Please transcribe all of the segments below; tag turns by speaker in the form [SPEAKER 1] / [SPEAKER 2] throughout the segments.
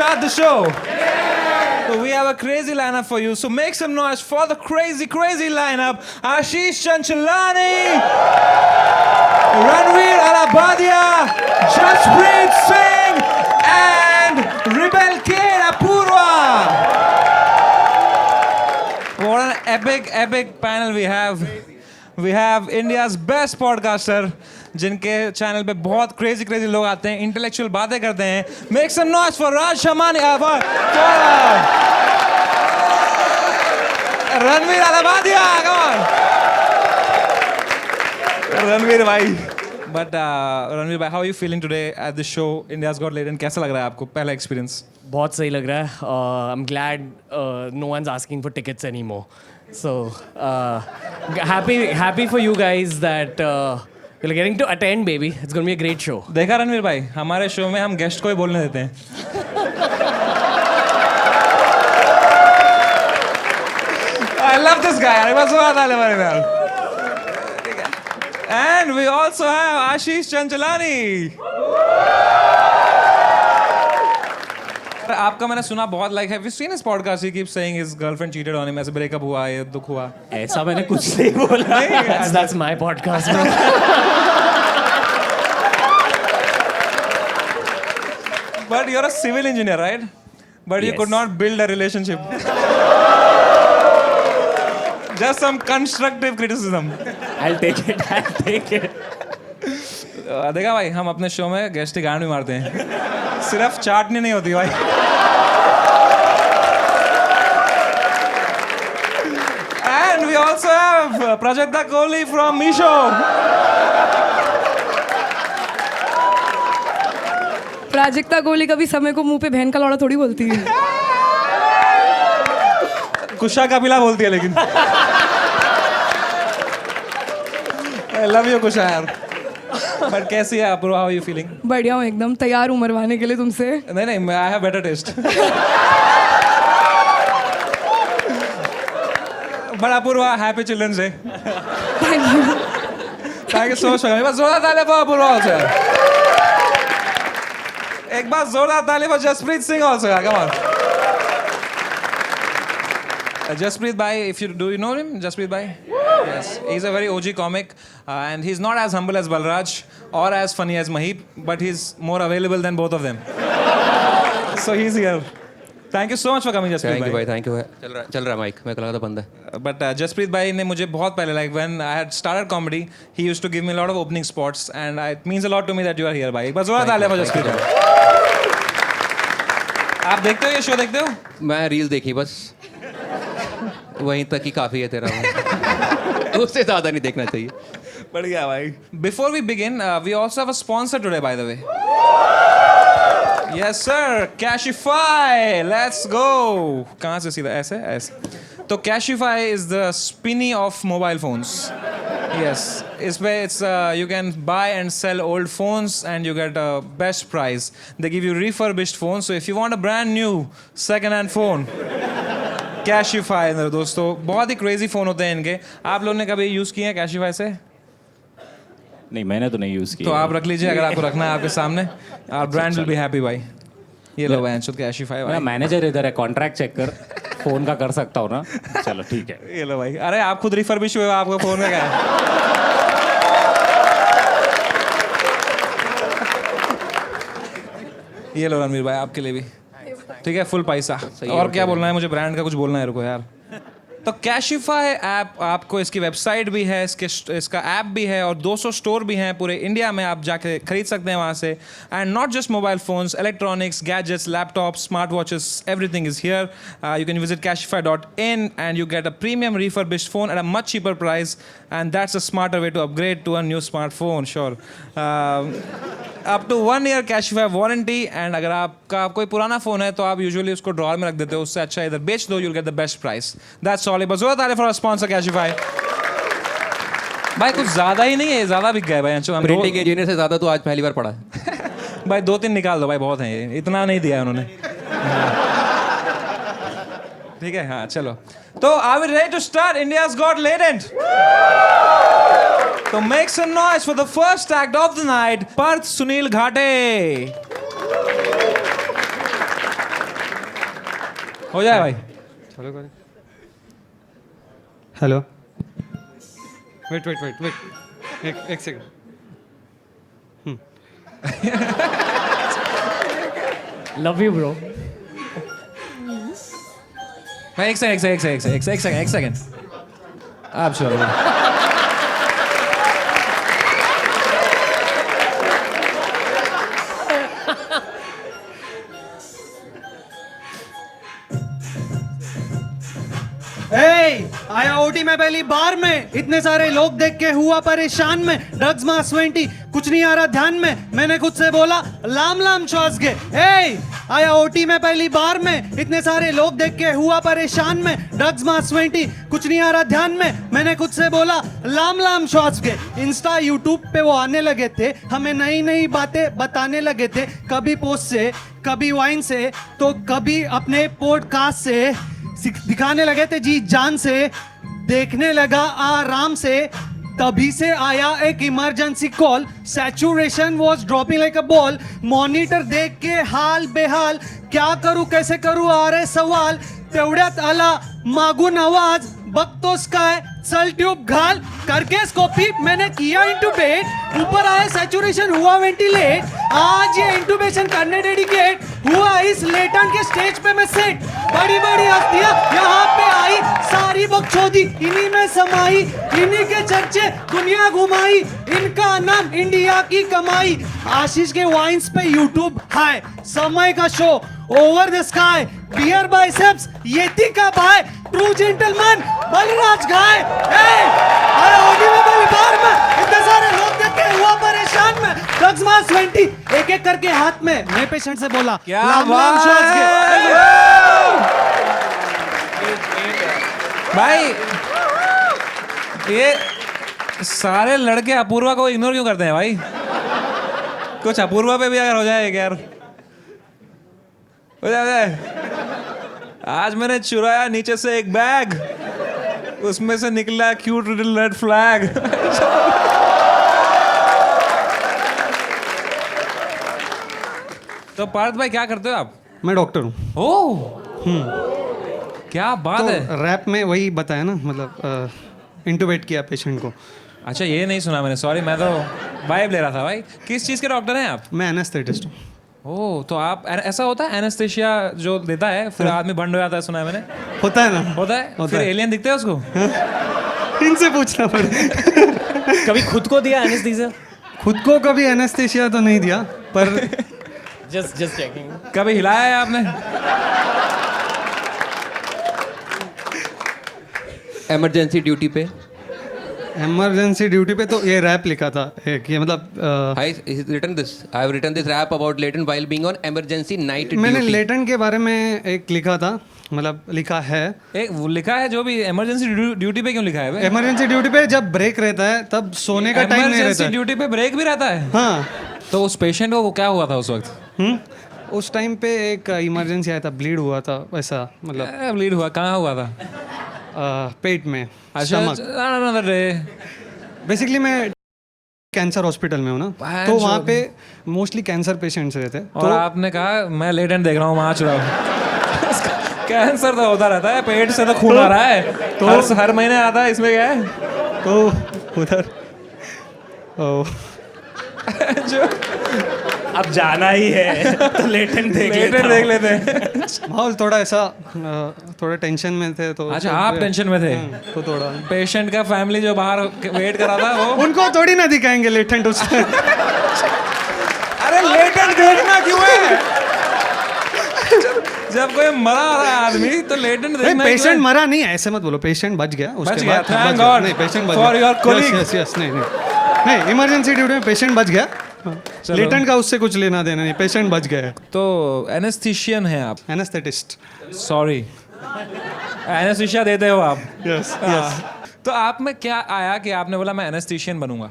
[SPEAKER 1] start the show? So we have a crazy lineup for you. So make some noise for the crazy lineup. Ashish Chanchalani, Ranveer Alabadia, Jaspreet Singh, and Rebel Kid Apurva. What an epic panel we have. We have India's best podcaster, जिनके channel पे बहुत crazy लोग आते हैं, intellectual बातें करते हैं. Make some noise for Raj Shamani, Ranveer Alabadia, come on. Ranveer भाई. But Ranveer भाई, how are you feeling today at the show India's Got Talent? कैसा लग रहा है आपको पहला experience?
[SPEAKER 2] बहुत सही लग रहा है. I'm glad no one's asking for tickets anymore. So happy for you guys that you're getting to attend, baby. It's going to be a great show.
[SPEAKER 1] देखा रणवीर भाई, हमारे शो में हम गेस्ट को ही बोलने देते हैं. I love this guy. अरे बस बात आले हमारे में. And we also have Ashish Chanchalani. आपका मैंने सुना बहुत like have you seen his podcast? He keeps saying his girlfriend cheated on him. ऐसे breakup हुआ, ये दुख हुआ.
[SPEAKER 2] ऐसा मैंने कुछ नहीं बोला. That's my podcast.
[SPEAKER 1] But you're a civil engineer, right? But you could not build a relationship. Just some constructive criticism.
[SPEAKER 2] I'll take it.
[SPEAKER 1] देखा भाई, हम अपने शो में गेस्ट की गांड भी मारते हैं. सिर्फ चाटनी नहीं होती भाई. And we also have Prajakta Kohli from Meesho.
[SPEAKER 3] Prajakta Kohli कभी समय को मुंह पे बहन का लौड़ा थोड़ी बोलती है.
[SPEAKER 1] कुशा कपिला बोलती है लेकिन. I love you कुशा यार. But कैसी है आप? How are you feeling?
[SPEAKER 3] बढ़िया हूँ एकदम. तैयार हूँ मरवाने के लिए तुमसे.
[SPEAKER 1] नहीं, I have better taste. But Apurva, happy Children's Day.
[SPEAKER 3] Thank you.
[SPEAKER 1] Thank you so much. एक बार जोरदार ताली for Apurva also. एक बार जोरदार ताली for Jaspreet Singh also. Come on. Jaspreet bhai, do you know him? Jaspreet bhai? Yes. He's a very OG comic and he's not as humble as Balraj or as funny as Maheep, but he's more available than both of them. So he's here. Thank you so much for coming, Jaspreet bhai.
[SPEAKER 4] Thank you. चल रहा mic. मेरे को लगा था बंद है.
[SPEAKER 1] But Jaspreet bhai ने मुझे बहुत पहले, like when I had started comedy, he used to give me a lot of opening spots and it means a lot to me that you are here, bhai. एक बार जोरदार ताली for Jaspreet bhai. आप देखते हो ये show देखते हो?
[SPEAKER 4] मैं रील देखी बस. वहीं तक ही काफी है तेरा. उससे ज्यादा नहीं देखना चाहिए.
[SPEAKER 1] बढ़िया भाई. Before we begin, we also have a sponsor today, by the way. Yes sir, Cashify. Let's go. कहाँ से सीधा ऐसे? तो Cashify is the spinny of mobile phones. Yes, it's you can buy and sell old phones and you get a best price. They give you refurbished phones. So if you want a brand new second-hand phone, Cashify मेरे दोस्तों. बहुत ही crazy phone होते हैं इनके. आप लोगों ने कभी यूज़ किए हैं Cashify से?
[SPEAKER 5] नहीं, मैंने तो नहीं यूज़ किया.
[SPEAKER 1] तो आप रख लीजिए अगर आपको रखना है आपके सामने. Our brand will be happy भाई. ये लो भाई, Cashify भाई.
[SPEAKER 5] मैनेजर इधर है, कॉन्ट्रैक्ट चेक कर. फ़ोन का कर सकता हूँ ना? चलो ठीक है.
[SPEAKER 1] ये लो भाई. अरे आप खुद रिफर्बिश हुए हो, आपका फ़ोन का क्या है? ये लो रणवीर भाई, आपके लिए भी. ठीक है, फुल पैसा. और क्या बोलना है मुझे? ब्रांड का कुछ बोलना है रुको यार. तो Cashify ऐप, आपको इसकी वेबसाइट भी है, इसका ऐप भी है और 200 स्टोर भी हैं पूरे इंडिया में. आप जाके खरीद सकते हैं वहाँ से. And not just mobile phones, electronics, gadgets, laptops, smart watches, everything is here. You can visit Cashify.in and you get a premium refurbished phone at a much cheaper price, and that's a smarter way to upgrade to a new smartphone. Sure. Up to 1 year Cashify warranty. And अगर आपका कोई पुराना phone है तो आप usually उसको drawer में रख देते हो. उससे अच्छा इधर बेच दो, you'll get the best price. That's all. बस ज़रूरत आ रही फॉर स्पॉन्सर Cashify. भाई कुछ ज़्यादा ही नहीं है, ज़्यादा बिक गए भाई.
[SPEAKER 4] प्रिंटिंग इंजीनियर से ज़्यादा तो आज पहली बार पढ़ा है.
[SPEAKER 1] भाई 2-3 निकाल दो भाई, बहुत हैं ये. इतना नहीं दिया है उन्होंने. ठीक है, हाँ चलो. तो are we ready to start India's Got Talent? So make some noise for the first act of the night, Parth Sunil Ghate. हो जाए भाई.
[SPEAKER 6] चलो करें. हेलो. वेट. एक सेकंड.
[SPEAKER 2] Love you, bro.
[SPEAKER 1] भाई एक सेकंड. आप चलो.
[SPEAKER 6] आया ओटी में पहली बार में, इतने सारे लोग देख के हुआ परेशान में. ड्रग्स मास 20 कुछ नहीं आ रहा ध्यान में, मैंने खुद से बोला लाम श्वास के. आया ओटी में पहली बार में, इतने सारे लोग देख के हुआ परेशान में. ड्रग्स मास 20 कुछ नहीं आ रहा ध्यान में, मैंने खुद से बोला लाम श्वास के. इंस्टा यूट्यूब पे वो आने लगे थे, हमें नई नई बातें बताने लगे थे. कभी पोस्ट से, कभी वाइन से, तो कभी अपने पॉडकास्ट से दिखाने लगे थे जी जान से. देखने लगा आराम से, तभी से आया एक emergency call. Saturation was dropping like a ball. Monitor देख के हाल बेहाल, क्या करूं कैसे करूं आ रहे सवाल. तेवढ्यात आला मागून आवाज, बघतोस काय चल ट्यूब घाल. करके स्कोपी मैंने किया इंटूबेट, ऊपर आया सैचुरेशन हुआ वेंटिलेट. आज ये इंटूबेशन करने डेडिकेट हुआ इस लेटन के स्टेज पे मैं सेट. बड़ी बड़ी हस्तियां यहाँ पे आई, सारी बकचोदी इन्हीं में समाई. इन्हीं के चर्चे दुनिया घुमाई, इनका नाम इंडिया की कमाई. आशीष के वाइन्स पे यूट्यूब हाय, समय का show over the sky. Beer Biceps Yeti का भाई, ट्रू जेंटलमैन बलराज गाय. अरे ओटी में पहली बार में, इतने सारे लोग देख के हुआ परेशान में. ड्रग्स मास 20 एक एक करके हाथ में, मैं पेशेंट से बोला
[SPEAKER 1] क्या
[SPEAKER 6] लाम
[SPEAKER 1] बात
[SPEAKER 6] श्वास के.
[SPEAKER 1] भाई ये सारे लड़के अपूर्वा को इग्नोर क्यों करते हैं भाई? कुछ अपूर्वा पे भी अगर हो जाए यार, हो जाए. आज मैंने चुराया नीचे से एक बैग, उसमें से निकला क्यूट लिटिल रेड फ्लैग. तो पार्थ भाई क्या करते हो आप?
[SPEAKER 6] मैं डॉक्टर हूँ.
[SPEAKER 1] ओह क्या बात है.
[SPEAKER 6] तो रैप में वही बताया ना, मतलब इंटूबेट किया पेशेंट को.
[SPEAKER 1] अच्छा ये नहीं सुना मैंने, सॉरी. मैं तो वाइब ले रहा था भाई. किस चीज़ के डॉक्टर हैं आप?
[SPEAKER 6] मैं एनेस्थेटिस्ट हूँ.
[SPEAKER 1] ओह तो आप ऐसा होता है एनेस्थेशिया जो देता है फिर आदमी बंद हो जाता है, सुना है मैंने.
[SPEAKER 6] होता है ना.
[SPEAKER 1] होता है फिर एलियन दिखते हैं उसको.
[SPEAKER 6] इनसे पूछना पड़े.
[SPEAKER 2] कभी खुद को दिया एनेस्थीसिया?
[SPEAKER 6] खुद को कभी एनेस्थेशिया तो नहीं दिया, पर
[SPEAKER 2] Just checking.
[SPEAKER 1] कभी हिलाया है आपने?
[SPEAKER 4] इमरजेंसी ड्यूटी पे.
[SPEAKER 6] इमरजेंसी ड्यूटी पे तो ये रैप लिखा था एक, ये मतलब
[SPEAKER 4] I written this. I have written this rap about Leighton while being on emergency night
[SPEAKER 6] मैंने
[SPEAKER 4] duty.
[SPEAKER 6] लेटन के बारे में एक लिखा था, मतलब लिखा है.
[SPEAKER 1] एक वो लिखा है जो भी. इमरजेंसी ड्यूटी पे क्यों लिखा है भाई?
[SPEAKER 6] इमरजेंसी ड्यूटी पे जब ब्रेक रहता है तब सोने का टाइम नहीं रहता
[SPEAKER 1] इमरजेंसी
[SPEAKER 6] है.
[SPEAKER 1] ड्यूटी पे ब्रेक भी रहता है.
[SPEAKER 6] हाँ.
[SPEAKER 1] तो उस पेशेंट को क्या हुआ था उस वक्त?
[SPEAKER 6] उस टाइम पे एक इमरजेंसी आया था, ब्लीड हुआ था वैसा, मतलब
[SPEAKER 1] ब्लीड हुआ. कहाँ हुआ था?
[SPEAKER 6] पेट में.
[SPEAKER 1] अच्छा another day.
[SPEAKER 6] बेसिकली मैं कैंसर हॉस्पिटल में हूँ ना, तो वहाँ पे मोस्टली कैंसर पेशेंट्स रहते हैं.
[SPEAKER 1] और आपने कहा मैं लेटेंट देख रहा हूँ वहाँ चुराओ. कैंसर तो होता रहता है, पेट से तो खून आ रहा है, तो हर महीने आता है, इसमें क्या है?
[SPEAKER 6] तो उधर
[SPEAKER 1] जो
[SPEAKER 2] अब जाना ही है तो लेटेंट देख
[SPEAKER 1] लेते हैं.
[SPEAKER 6] माहौल थोड़ा ऐसा, थोड़ा टेंशन में थे तो.
[SPEAKER 1] अच्छा आप टेंशन में थे.
[SPEAKER 6] तो थोड़ा
[SPEAKER 1] पेशेंट का फैमिली जो बाहर वेट कर रहा था वो
[SPEAKER 6] उनको थोड़ी ना दिखाएंगे लेटेंट उसमें.
[SPEAKER 1] अरे लेटेंट देखना क्यों है? जब कोई मरा रहा है आदमी तो लेटेंट देखना.
[SPEAKER 6] पेशेंट मरा नहीं, ऐसे मत बोलो. पेशेंट बच गया उसके बाद.
[SPEAKER 1] Thank God.
[SPEAKER 6] नहीं, पेशेंट बच
[SPEAKER 1] फॉर योर कोलीग.
[SPEAKER 6] यस नहीं इमरजेंसी ड्यूटी में पेशेंट बच गया. लेटेंट का उससे कुछ लेना देना नहीं, पेशेंट बच गया.
[SPEAKER 1] तो एनेस्थीशियन हैं आप?
[SPEAKER 6] एनेस्थेटिस्ट.
[SPEAKER 1] सॉरी एनेस्थीशिया देते हो आप?
[SPEAKER 6] यस.
[SPEAKER 1] तो आप में क्या आया कि आपने बोला मैं एनेस्थीशियन बनूंगा?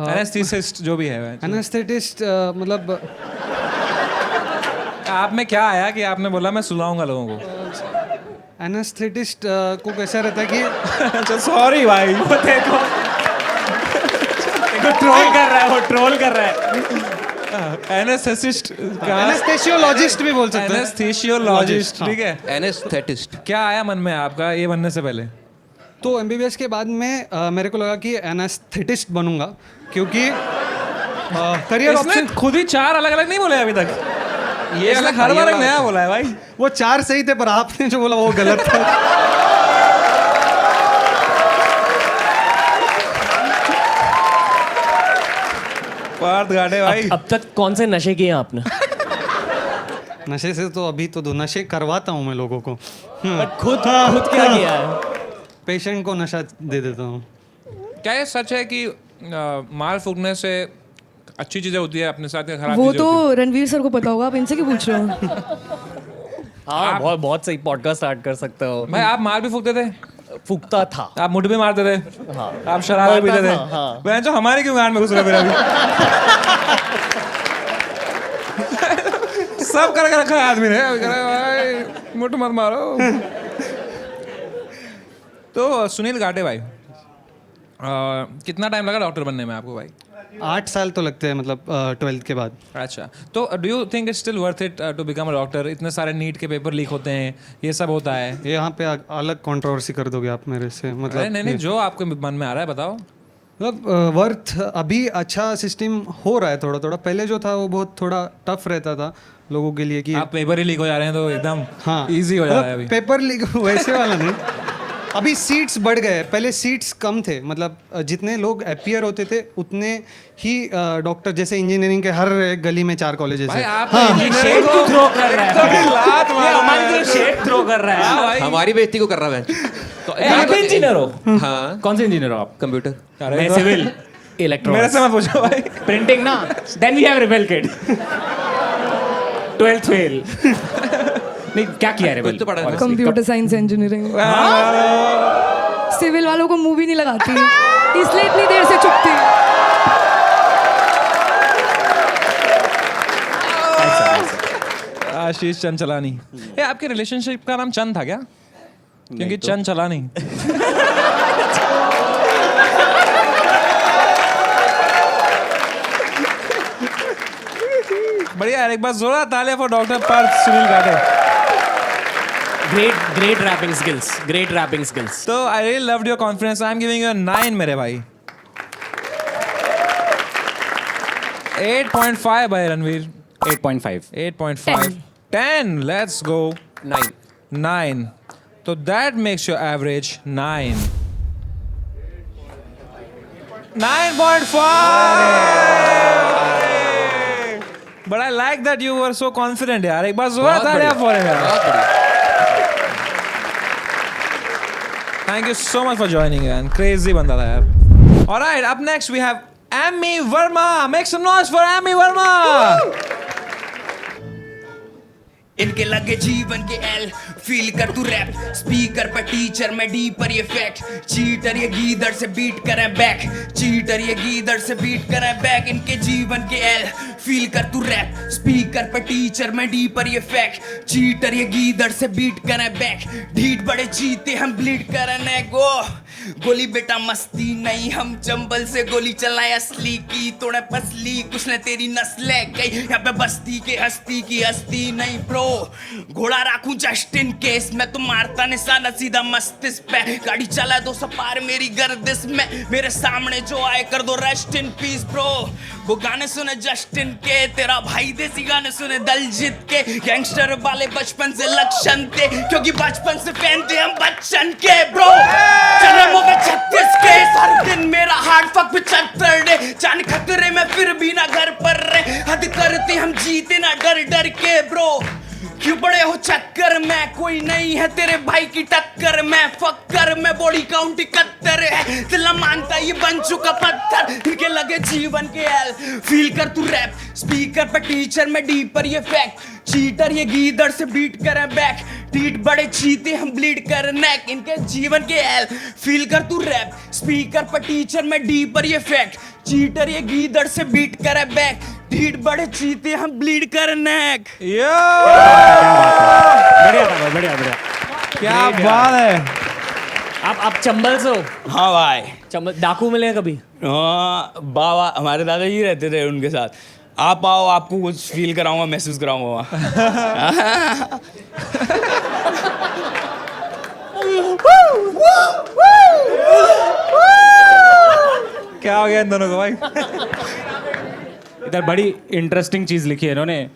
[SPEAKER 1] एनेस्थीसिस्ट जो भी है.
[SPEAKER 6] एनेस्थेटिस्ट मतलब
[SPEAKER 1] आप में क्या आया कि आपने बोला मैं सुलाऊंगा लोगों को?
[SPEAKER 6] एनेस्थेटिस्ट को कैसा रहता है कि
[SPEAKER 1] अच्छा सॉरी भाई, वो देखो
[SPEAKER 2] ट्रोल कर रहा है, वो ट्रोल कर रहा है.
[SPEAKER 1] एनेस्थेसिस्ट
[SPEAKER 6] एनेस्थेसियोलॉजिस्ट भी बोल सकते हैं।
[SPEAKER 1] एनेस्थेसियोलॉजिस्ट, ठीक है।
[SPEAKER 4] एनेस्थेटिस्ट।
[SPEAKER 1] क्या आया मन में आपका ये बनने से पहले?
[SPEAKER 6] तो एमबीबीएस के बाद में मेरे को लगा कि एनेस्थेटिस्ट बनूंगा, क्योंकि करियर
[SPEAKER 1] इसने
[SPEAKER 6] ऑप्शन
[SPEAKER 1] खुद ही 4 अलग अलग नहीं बोले अभी तक, ये अलग हर बार एक नया बोला है भाई।
[SPEAKER 6] वो 4 सही थे, पर आपने जो बोला वो गलत था।
[SPEAKER 1] पार्थ घाटे भाई।
[SPEAKER 2] अब तक कौन से नशे किए हैं आपने?
[SPEAKER 6] नशे से तो अभी तो 2 नशे करवाता हूँ मैं लोगों को।
[SPEAKER 2] खुद क्या किया है?
[SPEAKER 6] पेशेंट को नशा दे देता हूँ।
[SPEAKER 1] क्या ये सच है कि माल फूकने से अच्छी चीजें होती है अपने साथ, या खराब
[SPEAKER 3] वो
[SPEAKER 1] चीजें होती
[SPEAKER 3] तो रणवीर सर को पता होगा, आप इनसे क्यों पूछ रहे हो?
[SPEAKER 2] हाँ, बहुत बहुत सही पॉडकास्ट स्टार्ट कर सकते हो।
[SPEAKER 1] है? भाई आप माल भी फूकते थे,
[SPEAKER 2] फूकता था।
[SPEAKER 1] आप मुठ भी मारते थे,
[SPEAKER 2] हाँ।
[SPEAKER 1] आप शराब भी पीते थे।
[SPEAKER 2] हाँ।
[SPEAKER 1] बहन जो हमारे क्यों गान में घुस रहे फिर अभी? सब करके रखा है आदमी ने, अभी कह रहा है, भाई मुठ मत मारो। तो सुनील घाटे भाई, कितना टाइम लगा डॉक्टर बनने में आपको भाई?
[SPEAKER 6] 8 साल तो लगते हैं, मतलब 12th के बाद।
[SPEAKER 1] अच्छा, तो do you think it's still worth it to become a doctor? इतने सारे नीट के पेपर लीक होते हैं, ये सब होता है।
[SPEAKER 6] ये यहाँ पे अलग कंट्रोवर्सी कर दोगे आप मेरे से,
[SPEAKER 1] अरे
[SPEAKER 6] मतलब
[SPEAKER 1] नहीं, जो आपके मन में आ रहा है बताओ।
[SPEAKER 6] मतलब वर्थ अभी अच्छा सिस्टम हो रहा है थोड़ा थोड़ा। पहले जो था वो बहुत थोड़ा टफ रहता था लोगों के लिए कि
[SPEAKER 1] आप पेपर ही लीक हो जा रहे हैं तो एकदम
[SPEAKER 6] हाँ
[SPEAKER 1] इजी हो जा रहा है अभी।
[SPEAKER 6] पेपर लीक वैसे वाला नहीं, अभी सीट्स बढ़ गए। पहले सीट्स कम थे, मतलब जितने लोग अपीयर होते थे उतने ही डॉक्टर, जैसे इंजीनियरिंग के हर एक गली में 4 कॉलेजेस
[SPEAKER 1] भाई
[SPEAKER 6] है।
[SPEAKER 1] आप
[SPEAKER 6] हाँ,
[SPEAKER 2] शेड को थ्रो कर रहा है,
[SPEAKER 1] लात मार
[SPEAKER 2] हमारी तरफ शेड थ्रो कर रहा है।
[SPEAKER 1] भाई।
[SPEAKER 4] हमारी बेइज्जती को कर रहा है।
[SPEAKER 2] तो आप इंजीनियर हो?
[SPEAKER 4] हाँ,
[SPEAKER 5] कौन से इंजीनियर हो आप?
[SPEAKER 4] कंप्यूटर।
[SPEAKER 2] मैं सिविल
[SPEAKER 1] मेरे
[SPEAKER 2] इलेक्ट्रॉनिक्स
[SPEAKER 1] से मत पूछो भाई।
[SPEAKER 2] प्रिंटिंग ना। Then we have rebel kid 12th fail.
[SPEAKER 5] नहीं, क्या किया रे?
[SPEAKER 4] कुछ तो पढ़ा है।
[SPEAKER 3] Computer science engineering. सिविल वालों को मूवी नहीं लगाती, इसलिए इतनी देर से चुप थी।
[SPEAKER 1] आशीष चंचलानी। ये आपके रिलेशनशिप का नाम चंद था क्या? क्योंकि चंद चलानी। बढ़िया यार, एक बार जोरदार तालियां for doctor Parth Sunil Ghate.
[SPEAKER 2] Great rapping skills, great rapping skills.
[SPEAKER 1] तो I really loved your confidence. I am giving you 9 मेरे भाई। 8.5 भाई रणवीर।
[SPEAKER 5] 8.5।
[SPEAKER 1] 8.5। 10 let's go. 9 तो that makes your average 9। 9.5। But I like that you were so confident यार। एक बार जोरदार तालियां for him यार। Thank you so much for joining man. Crazy बंदा था यार। Alright, up next we have Amy Verma. Make some noise for Amy Verma.
[SPEAKER 7] इनके लगे जीवन के एल फील कर तू रैप स्पीकर पर टीचर में डी पर ये फैक्ट चीटर ये गीदड़ से बीट करे बैक चीटर ये गीदड़ से बीट करे बैक इनके जीवन के एल फील कर तू रैप स्पीकर पर टीचर में डी पर ये फैक्ट चीटर ये गीदड़ से बीट करे बैक ढीठ बड़े जीते हम ब्लीड करने गो गोली बेटा मस्ती नहीं हम चंबल से गोली चलाए असली की तोड़े पसली कुछ ने तेरी नस्ल गई यहाँ पे बस्ती के हस्ती की हस्ती नहीं ब्रो घोड़ा राखूं जस्ट इन केस मैं तो मारता निशाना सीधा मस्तिष्क पे गाड़ी चला 200 पार मेरी गर्दिश में मेरे सामने जो आए कर दो रेस्ट इन पीस ब्रो वो गाने सुने जस्टिन के तेरा भाई देसी गाने सुने दलजीत के गैंगस्टर वाले बचपन से लक्षण थे क्योंकि बचपन से फैन थे हम बच्चन के ब्रो जन्मों में 36 के हर दिन मेरा हार्ट फक 75 डे जान खतरे में फिर भी ना घर पर रहे हद करते हम जीते ना डर डर के ब्रो क्यों बड़े हो चक्कर में कोई नहीं है तेरे भाई की टक्कर में फक्कर में बॉडी काउंट 71 है दिल मानता ये बन चुका पत्थर इनके लगे जीवन के एल फील कर तू रैप स्पीकर पर टीचर में डी पर ये फैक्ट चीटर ये गीदड़ से बीट करे बैक टीट बड़े चीते हम ब्लीड कर नेक इनके जीवन के एल फील कर तू रैप स्पीकर पर टीचर में डी पर ये फैक्ट चीटर ये गीदड़ से बीट करे बैक ढीठ बड़े चीते हम ब्लीड कर नेक
[SPEAKER 1] यो
[SPEAKER 2] बढ़िया था, बढ़िया बढ़िया।
[SPEAKER 1] क्या बात है।
[SPEAKER 2] आप चंबल से हो?
[SPEAKER 7] हाँ भाई
[SPEAKER 2] चंबल डाकू मिले हैं कभी?
[SPEAKER 7] हाँ बाबा हमारे दादाजी रहते थे उनके साथ आप आओ, आपको कुछ फील कराऊंगा, महसूस कराऊंगा।
[SPEAKER 1] क्या हो गया इन दोनों को भाई?
[SPEAKER 5] इधर बड़ी इंटरेस्टिंग चीज लिखी है इन्होंने,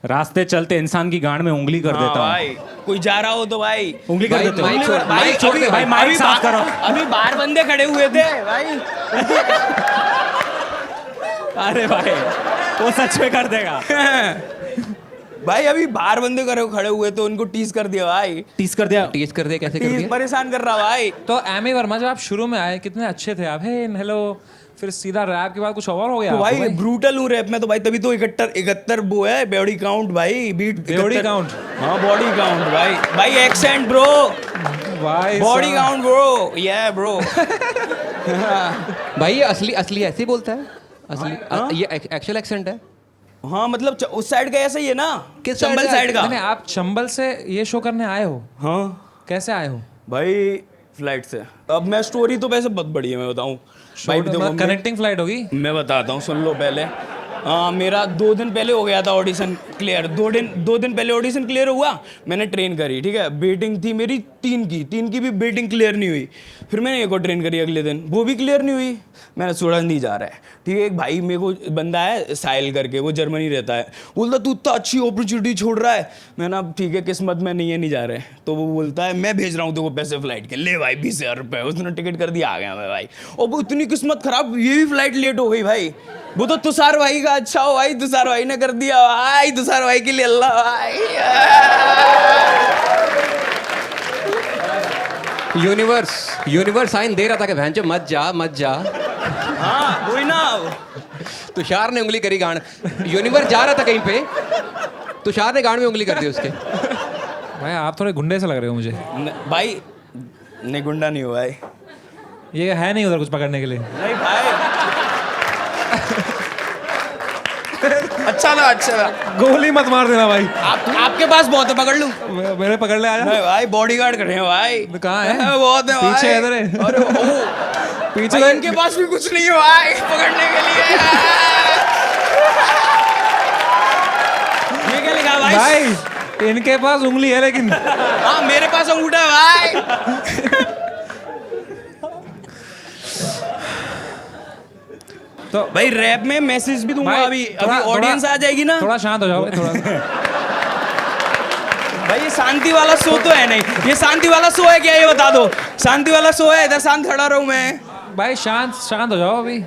[SPEAKER 5] रास्ते चलते इंसान की गांड में उंगली कर देता हूँ।
[SPEAKER 7] भाई कोई जा रहा हो तो भाई
[SPEAKER 5] उंगली कर देते हो।
[SPEAKER 4] माइक छोड़,
[SPEAKER 7] भाई
[SPEAKER 4] माइक छोड़ दे
[SPEAKER 5] भाई, माइक साफ करो।
[SPEAKER 7] अभी बाहर बंदे खड़े हुए थे भाई।
[SPEAKER 5] अरे भाई वो सच में कर देगा।
[SPEAKER 7] भाई अभी बाहर बंदे खड़े हुए तो उनको टीज कर दिया भाई।
[SPEAKER 5] टीज कर दिया।
[SPEAKER 4] टीज कर दे, कैसे कर
[SPEAKER 7] टीज
[SPEAKER 4] दिया?
[SPEAKER 7] परेशान कर रहा भाई।
[SPEAKER 1] तो एमी वर्मा जब आप शुरू में आए कितने अच्छे थे आप, हे हेलो, फिर सीधा रैप के बाद कुछ और हो गया
[SPEAKER 7] तो
[SPEAKER 1] आपको
[SPEAKER 7] भाई ब्रूटल हूँ रैप में तो भाई, तभी तो 71 वो है बॉडी काउंट भाई, बीट
[SPEAKER 1] बॉडी काउंट।
[SPEAKER 7] हाँ बॉडी काउंट भाई, भाई एक्सेंट ब्रो,
[SPEAKER 1] भाई
[SPEAKER 7] बॉडी काउंट ब्रो, या ब्रो।
[SPEAKER 4] भाई ये असली ऐसे ही बोलता है? असली ये एक्चुअल एक्सेंट है?
[SPEAKER 7] हाँ मतलब उस साइड का ऐसा ही है ना,
[SPEAKER 4] किस
[SPEAKER 7] चंबल साइड का।
[SPEAKER 1] नहीं, आप चंबल से ये शो करने आए हो?
[SPEAKER 7] हाँ
[SPEAKER 1] कैसे आए हो
[SPEAKER 7] भाई फ्लाइट से। अब मैं स्टोरी तो वैसे बहुत बड़ी है, मैं बताऊँ भाई, देखो
[SPEAKER 1] कनेक्टिंग फ्लाइट होगी?
[SPEAKER 7] मैं बताता हूँ, सुन लो पहले। मेरा 2 दिन पहले हो गया था ऑडिशन क्लियर। 2 दिन पहले ऑडिशन क्लियर हुआ, मैंने ट्रेन करी, ठीक है। बेटिंग थी मेरी 3 की भी बेटिंग क्लियर नहीं हुई। फिर मैंने एक और ट्रेन करी अगले दिन, वो भी क्लियर नहीं हुई। मैंने सोचा नहीं जा रहा है, ठीक है। एक भाई मेरे को बंदा है साहिल करके, वो जर्मनी रहता है, बोलता तू इतना अच्छी अपॉर्चुनिटी छोड़ रहा है। मैंने अब ठीक है किस्मत में नहीं है, नहीं जा रहे। तो वो बोलता है मैं भेज रहा हूँ तेरे को पैसे फ्लाइट के, ले भाई 20,000 रुपये। उसने टिकट कर दिया, आ गया मैं भाई। और वो इतनी किस्मत खराब, ये भी फ्लाइट लेट हो गई भाई। वो तो तुषार भाई का अच्छा हो भाई, तुषार भाई ने कर दिया भाई, तुषार भाई के लिए अल्लाह भाई।
[SPEAKER 4] यूनिवर्स साइन दे रहा था कि बहन जो मत जा।
[SPEAKER 7] हाँ वही ना,
[SPEAKER 4] तुषार ने उंगली करी गांड, यूनिवर्स जा रहा था कहीं पे, तुषार ने गांड में उंगली कर दी उसके।
[SPEAKER 1] भाई आप थोड़े गुंडे से लग रहे हो मुझे।
[SPEAKER 7] भाई नहीं गुंडा नहीं हुआ भाई,
[SPEAKER 1] ये है नहीं उधर कुछ पकड़ने के लिए?
[SPEAKER 7] नहीं भाई। अच्छा ना, अच्छा ना।
[SPEAKER 1] गोली मत मार देना भाई।
[SPEAKER 7] आपके पास बहुत है, पकड़ लूं?
[SPEAKER 1] मेरे पकड़ ले, आजा।
[SPEAKER 7] नहीं भाई बॉडीगार्ड खड़े हैं भाई।
[SPEAKER 1] कहाँ है?
[SPEAKER 7] बहुत है भाई।
[SPEAKER 1] पीछे इधर है।
[SPEAKER 7] अरे ओ,
[SPEAKER 1] पीछे
[SPEAKER 7] भाई, इनके पास भी कुछ नहीं है भाई पकड़ने के लिए। ये क्या लिखा भाई?
[SPEAKER 1] भाई इनके पास उंगली है लेकिन।
[SPEAKER 7] हाँ मेरे पास अंगूठा है भाई।
[SPEAKER 1] तो
[SPEAKER 7] भाई रैप में मैसेज भी दूंगा
[SPEAKER 1] भाई,
[SPEAKER 7] अभी
[SPEAKER 1] थोड़ा-
[SPEAKER 7] ऑडियंस आ जाएगी ना।
[SPEAKER 1] थोड़ा शांत हो जाओ भाई, थोड़ा।
[SPEAKER 7] भाई ये शांति वाला शो तो है नहीं, ये शांति वाला शो है क्या, ये बता दो। शांति वाला शो है, इधर शांत खड़ा रहूं मैं?
[SPEAKER 1] भाई शांत हो जाओ अभी।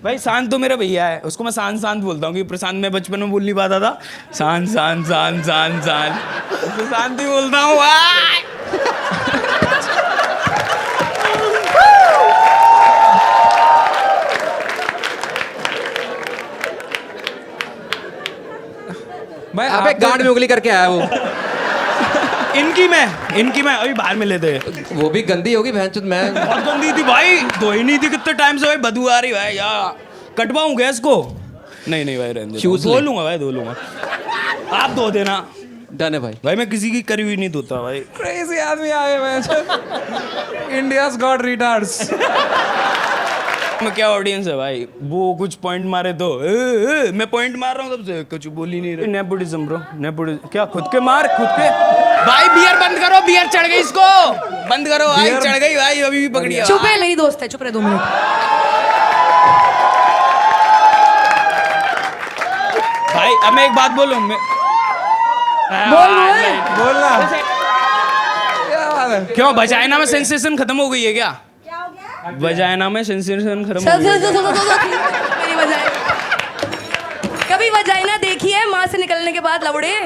[SPEAKER 7] भाई शांत तो मेरा भैया है, उसको मैं शांत बोलता हूँ, क्योंकि प्रशांत में बचपन में बोल नहीं पाता था। शांत तो शांति बोलता हूँ भाई।
[SPEAKER 1] भाई
[SPEAKER 4] अबे
[SPEAKER 1] आप
[SPEAKER 4] गांड में उंगली करके आया वो।
[SPEAKER 7] इनकी मैं अभी बाहर में लेते हैं।
[SPEAKER 4] वो भी गंदी होगी बहन, मैं
[SPEAKER 7] बहुत गंदी थी भाई, धो ही नहीं थी कितने टाइम से भाई, बदबू आ रही भाई यार। कटवाऊं गैस को? नहीं भाई रहने दो, धो लूंगा भाई, धो लूंगा। आप धो देना।
[SPEAKER 4] डन है भाई।
[SPEAKER 7] भाई मैं किसी की करी हुई नहीं धोता भाई।
[SPEAKER 1] क्रेजी आदमी आए मैं। India's God retards.
[SPEAKER 7] मैं क्या ऑडियंस है भाई, वो कुछ पॉइंट मारे तो मैं पॉइंट मार रहा हूँ तब से, कुछ बोल ही नहीं रहे। नेपोटिज्म ब्रो, नेपोटिज्म क्या, खुद के मार खुद के। भाई बियर बंद करो, बियर चढ़ गई इसको, बंद करो भाई, चढ़ गई भाई, अभी भी पकड़ी है।
[SPEAKER 3] चुप है, मेरी दोस्त है, चुप रहे 2 मिनट।
[SPEAKER 7] भाई अब मैं एक बात बोलूं, मैं
[SPEAKER 1] बोलना। क्या बात है?
[SPEAKER 7] क्यों वजाइना में सेंसेशन खत्म हो गई है क्या? वजाइना में सेंसेशन खत्म हो गई है?
[SPEAKER 3] मेरी वजाइना कभी वजाइना देखी है माँ से निकलने के बाद लवड़े?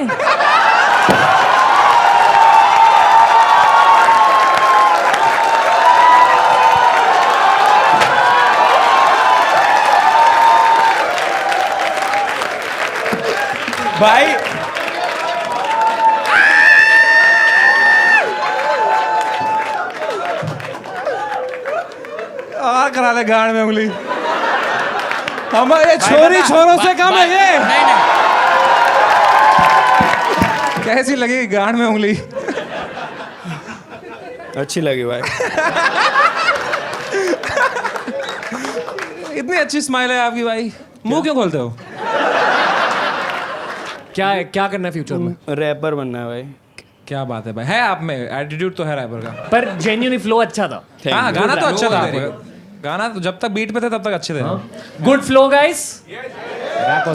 [SPEAKER 7] भाई
[SPEAKER 1] और करा ले गांड में उंगली। हमारे छोरी छोरों से कम है ये।
[SPEAKER 7] नहीं
[SPEAKER 1] कैसी लगी गांड में उंगली?
[SPEAKER 7] अच्छी लगी भाई।
[SPEAKER 1] इतनी अच्छी स्माइल है आपकी भाई, मुंह क्यों खोलते हो?
[SPEAKER 2] क्या करना है फ्यूचर में?
[SPEAKER 7] रैपर बनना है भाई.
[SPEAKER 1] क्या बात है भाई, है आप में एटीट्यूड तो है रैपर का.
[SPEAKER 2] पर जेन्युइनली फ्लो अच्छा था.
[SPEAKER 1] हाँ गाना तो अच्छा था. गाना तो जब तक बीट पे थे तब तक अच्छे थे.
[SPEAKER 2] Good flow guys.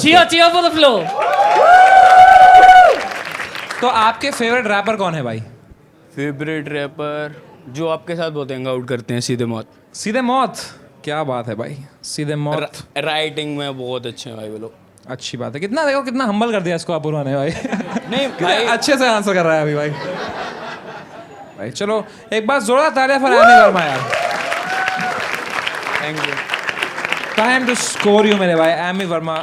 [SPEAKER 2] cheer for the flow.
[SPEAKER 1] तो आपके फेवरेट रैपर कौन है भाई?
[SPEAKER 7] फेवरेट रैपर जो आपके साथ बहुत हैंग आउट करते हैं, सीधे मौत.
[SPEAKER 1] सीधे मौत. क्या बात है भाई, सीधे मौत.
[SPEAKER 7] राइटिंग में बहुत अच्छे हैं भाई वो लोग.
[SPEAKER 1] अच्छी बात है. कितना देखो कितना हम्बल कर दिया इसको अपूर्वा ने भाई.
[SPEAKER 7] नहीं
[SPEAKER 1] कितना
[SPEAKER 7] भाई,
[SPEAKER 1] अच्छे से आंसर कर रहा है अभी भाई. भाई चलो एक बार जोरदार तालियां फॉर एमी वर्मा यार.
[SPEAKER 7] Thank you.
[SPEAKER 1] Time to score you मेरे भाई. Amy Verma,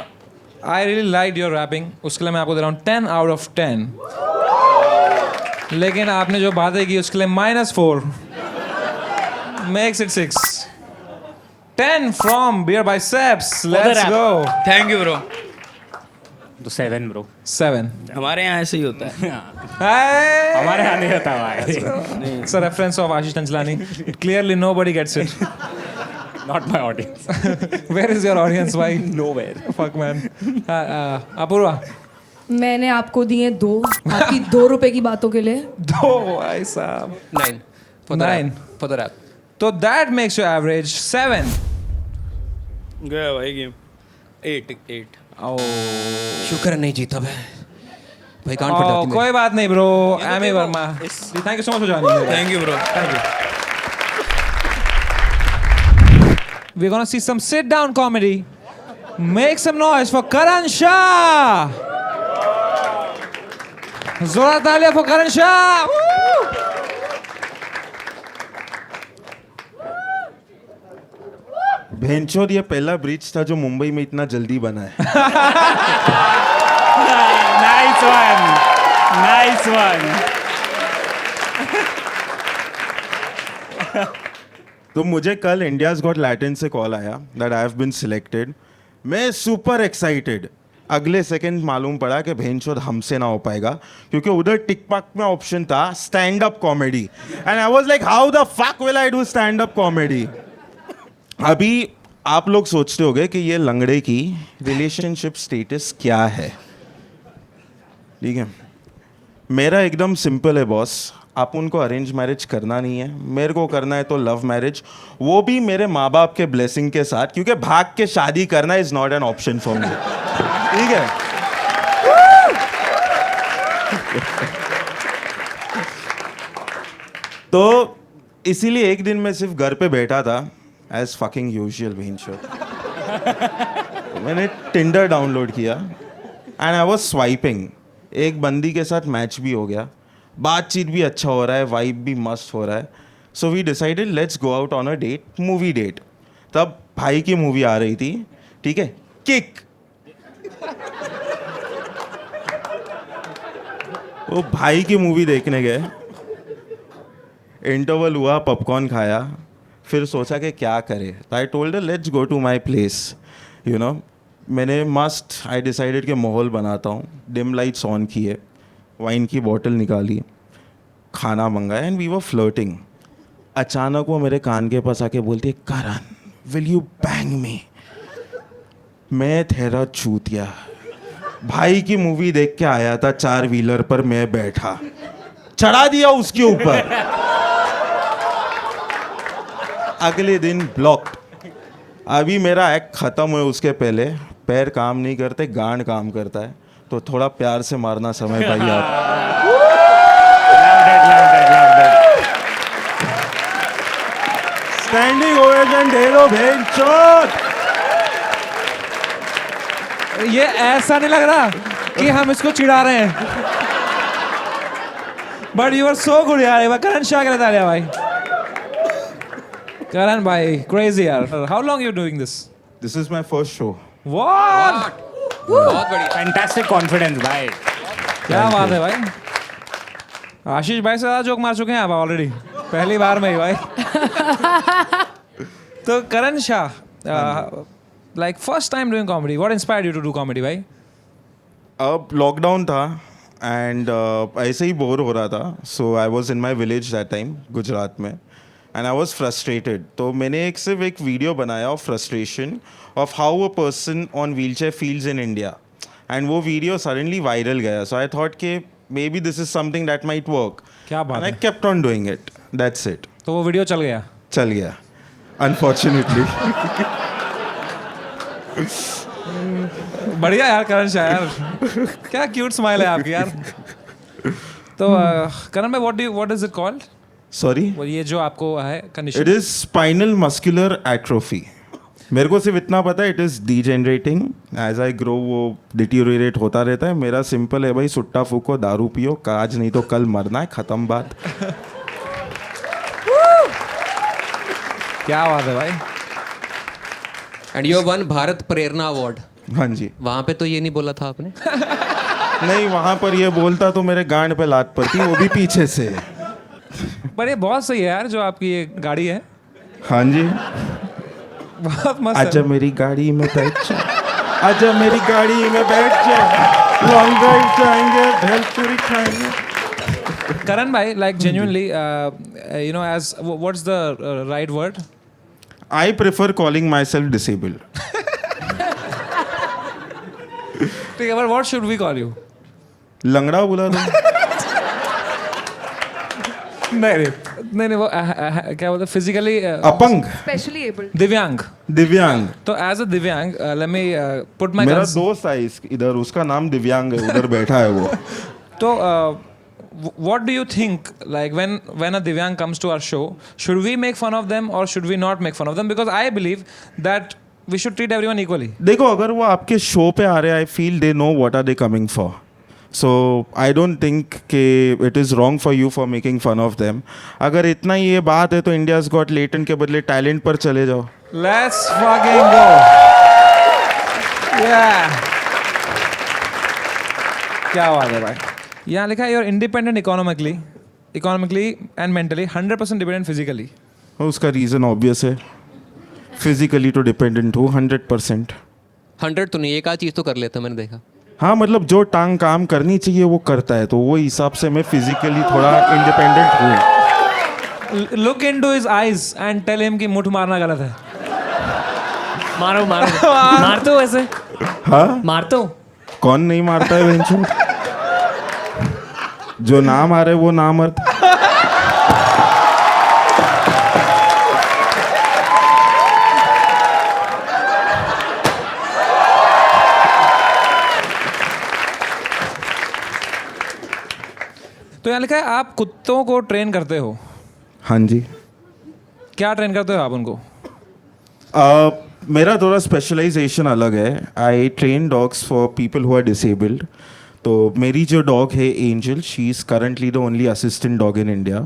[SPEAKER 1] I really like your rapping. उसके लिए मैं आपको दे रहा हूँ 10 out of 10. लेकिन आपने जो बातें की उसके लिए -4 makes it 6. 10 from Beer Biceps. Let's
[SPEAKER 2] rap.
[SPEAKER 1] go.
[SPEAKER 7] Thank you bro.
[SPEAKER 5] तो 7 ब्रो.
[SPEAKER 1] 7.
[SPEAKER 7] हमारे यहाँ ऐसे ही होता है.
[SPEAKER 1] Hey!
[SPEAKER 5] हमारे यहाँ नहीं होता भाई.
[SPEAKER 1] It's a reference of Ashish Tanchlani. Clearly nobody gets it.
[SPEAKER 5] Not my audience.
[SPEAKER 1] Where is your audience? Why?
[SPEAKER 5] Nowhere.
[SPEAKER 1] Fuck man. Apoorva.
[SPEAKER 3] मैंने आपको दिए 2 आपकी 2 रुपए की बातों के लिए.
[SPEAKER 1] 2 भाई साहब.
[SPEAKER 4] 9 for the
[SPEAKER 1] 9.
[SPEAKER 4] rap. For the rap.
[SPEAKER 1] तो that makes your average 7.
[SPEAKER 7] गया भाई गेम. 8.
[SPEAKER 4] शुक्र है नहीं जीता भाई कान फट
[SPEAKER 1] Oh,
[SPEAKER 4] जाती
[SPEAKER 1] कोई बात नहीं bro. Amy Verma. Thank you so much for joining.
[SPEAKER 7] Thank you bro.
[SPEAKER 1] Thank you. We're gonna see some sit down comedy. Make some noise for Karan Shah. Zora talia for Karan Shah. Woo!
[SPEAKER 8] भेंचोद ये पहला bridge था जो मुंबई में इतना जल्दी बना है.
[SPEAKER 5] Nice one. Nice one.
[SPEAKER 8] तो मुझे कल इंडियाज गॉट लैटिन से कॉल आया that I have been selected. मैं सुपर एक्साइटेड. अगले सेकंड मालूम पड़ा कि भेंचोद हमसे ना हो पाएगा क्योंकि उधर टिकटॉक में ऑप्शन था stand up comedy and I was like how the fuck will I do stand up comedy. अभी आप लोग सोचते होंगे कि ये लंगड़े की रिलेशनशिप स्टेटस क्या है. ठीक है, मेरा एकदम सिंपल है बॉस. आप उनको अरेंज मैरिज करना नहीं है, मेरे को करना है तो लव मैरिज, वो भी मेरे माँ बाप के ब्लेसिंग के साथ, क्योंकि भाग के शादी करना is not an option for me. ठीक है. तो इसीलिए एक दिन मैं सिर्फ घर पे बैठा था एज फकिंग यूजुअल भीनचोद. मैंने टिंडर डाउनलोड किया एंड आई वाज स्वाइपिंग. एक बंदी के साथ मैच भी हो गया, बातचीत भी अच्छा हो रहा है, वाइब भी मस्त हो रहा है. So we decided let's go out on a date, movie date. तब भाई की मूवी आ रही थी. ठीक है, किक. वो भाई की मूवी देखने गए, इंटरवल हुआ, पॉपकॉर्न खाया, फिर सोचा कि क्या करे. I told let's go to my place. You know, मैंने आई डिसाइडेड कि माहौल बनाता हूँ. डिम लाइट्स ऑन किए, वाइन की बोतल निकाली, खाना मंगाया एंड वी वर फ्लर्टिंग. अचानक वो मेरे कान के पास आके बोलती है, करण विल यू बैंग मी. मैं ठहरा चूतिया. भाई की मूवी देख के आया था 4 व्हीलर पर, मैं बैठा, चढ़ा दिया उसके ऊपर. अगले दिन ब्लॉक्ड. अभी मेरा एक्ट खत्म हुए उसके पहले पैर काम नहीं करते, गांड काम करता है. तो थोड़ा प्यार से मारना समय भाई आप. स्टैंडिंग ओवेशन दे दो भेंचोद.
[SPEAKER 1] ये ऐसा नहीं लग रहा कि हम इसको चिढ़ा रहे हैं. But you are so good यार. करण शाह के लिए भाई. करण भाई क्रेजी यार. How long you doing this?
[SPEAKER 8] This is my first show.
[SPEAKER 1] What?
[SPEAKER 4] बहुत बढ़िया.
[SPEAKER 5] फैंटास्टिक कॉन्फिडेंस भाई.
[SPEAKER 1] क्या बात है भाई. आशीष भाई से ज़्यादा जोक मार चुके हैं आप ऑलरेडी, पहली बार में ही भाई. तो Karan Shah, like first time doing comedy, what inspired you to do comedy भाई?
[SPEAKER 8] अब लॉकडाउन था एंड ऐसे ही बोर हो रहा था. So I was in my village that time, Gujarat में, एंड आई वॉज फ्रस्ट्रेटेड. तो मैंने सिर्फ एक वीडियो बनाया of frustration of how a person on wheel chair feels in India. And वो वीडियो सडनली वायरल गया. सो आई थॉट कि may be this is something that might work.
[SPEAKER 1] क्या बात
[SPEAKER 8] एंड आई
[SPEAKER 1] है.
[SPEAKER 8] Kept on doing it. That's it.
[SPEAKER 1] तो वो video चल गया.
[SPEAKER 8] चल गया अनफॉर्चुनेटली.
[SPEAKER 1] बढ़िया यार करण शाह यार. क्या क्यूट स्माइल है आपकी यार. तो करण भाई what is it called?
[SPEAKER 8] Sorry.
[SPEAKER 1] वो ये जो आपको है
[SPEAKER 8] it
[SPEAKER 1] condition.
[SPEAKER 8] Is spinal muscular atrophy. मेरे को सिर्फ इतना पता है it is degenerating. As I grow वो डिटीरियोरेट होता रहता है. मेरा सिंपल है भाई, सुट्टा फूको, दारू पियो, आज नहीं तो कल मरना है, खत्म बात.
[SPEAKER 1] क्या बात है भाई.
[SPEAKER 4] And you one Bharat Prerna award.
[SPEAKER 8] हाँ जी.
[SPEAKER 4] वहाँ पे तो ये नहीं बोला था आपने.
[SPEAKER 8] नहीं, वहां पर ये बोलता तो मेरे गांड पे लात पड़ती, वो भी पीछे से.
[SPEAKER 1] पर ये बहुत सही है यार जो आपकी ये गाड़ी है.
[SPEAKER 8] हाँ जी.
[SPEAKER 1] बहुत मस्त
[SPEAKER 8] आजा
[SPEAKER 1] है.
[SPEAKER 8] मेरी गाड़ी में बैठ जा, आजा मेरी गाड़ी में बैठ जा, लॉन्ग ड्राइव जाएंगे, भेलपुरी खाएंगे.
[SPEAKER 1] Karan bhai, like genuinely, you know, as what's the right word?
[SPEAKER 8] I prefer calling myself disabled.
[SPEAKER 1] ठीक है, but what should we call you?
[SPEAKER 8] लंगड़ा बोला तो.
[SPEAKER 1] नहीं वो क्या बोलते फिजिकली
[SPEAKER 8] अपंग.
[SPEAKER 3] Specially abled.
[SPEAKER 1] दिव्यांग.
[SPEAKER 8] दिव्यांग.
[SPEAKER 1] तो एज अ दिव्यांग let me put my
[SPEAKER 8] मेरा दोस्त है इधर, उसका नाम दिव्यांग है, उधर बैठा है वो.
[SPEAKER 1] तो what do you think, like when a divyang comes to our show, should we make fun of them or should we not make fun of them? Because I believe that we should treat everyone equally.
[SPEAKER 8] देखो, अगर वो आपके show पे आ रहे हैं, I feel they know what are they coming for. So I don't think कि it is wrong for you for making fun of them. अगर इतना ही ये बात है तो इंडियाज गॉट लेटेंट के बदले टैलेंट पर चले जाओ.
[SPEAKER 1] Let's fucking go. Yeah. क्या बात है भाई. यहाँ लिखा है you're independent economically and mentally, 100% dependent physically.
[SPEAKER 8] उसका रीज़न ऑब्वियस है. फिजिकली तो डिपेंडेंट हूँ 100%.
[SPEAKER 4] 100 तो नहीं, एक आध चीज़ तो कर लेता मैंने देखा.
[SPEAKER 8] हाँ, मतलब जो टांग काम करनी चाहिए वो करता है, तो वो हिसाब से मैं फिजिकली थोड़ा इंडिपेंडेंट हूँ.
[SPEAKER 1] Look into his eyes and tell him कि मुठ मारना गलत है.
[SPEAKER 2] मारो मारते हो ऐसे.
[SPEAKER 8] हाँ,
[SPEAKER 2] मारते हो.
[SPEAKER 8] कौन नहीं मारता है बेंचू. जो ना मारे वो ना मरता.
[SPEAKER 1] तो यहाँ लिखा है आप कुत्तों को ट्रेन करते हो.
[SPEAKER 8] हाँ जी.
[SPEAKER 1] क्या ट्रेन करते हो आप उनको?
[SPEAKER 8] मेरा थोड़ा स्पेशलाइजेशन अलग है. I train dogs for people who are disabled. तो मेरी जो डॉग है Angel, she is currently the only assistant dog in India.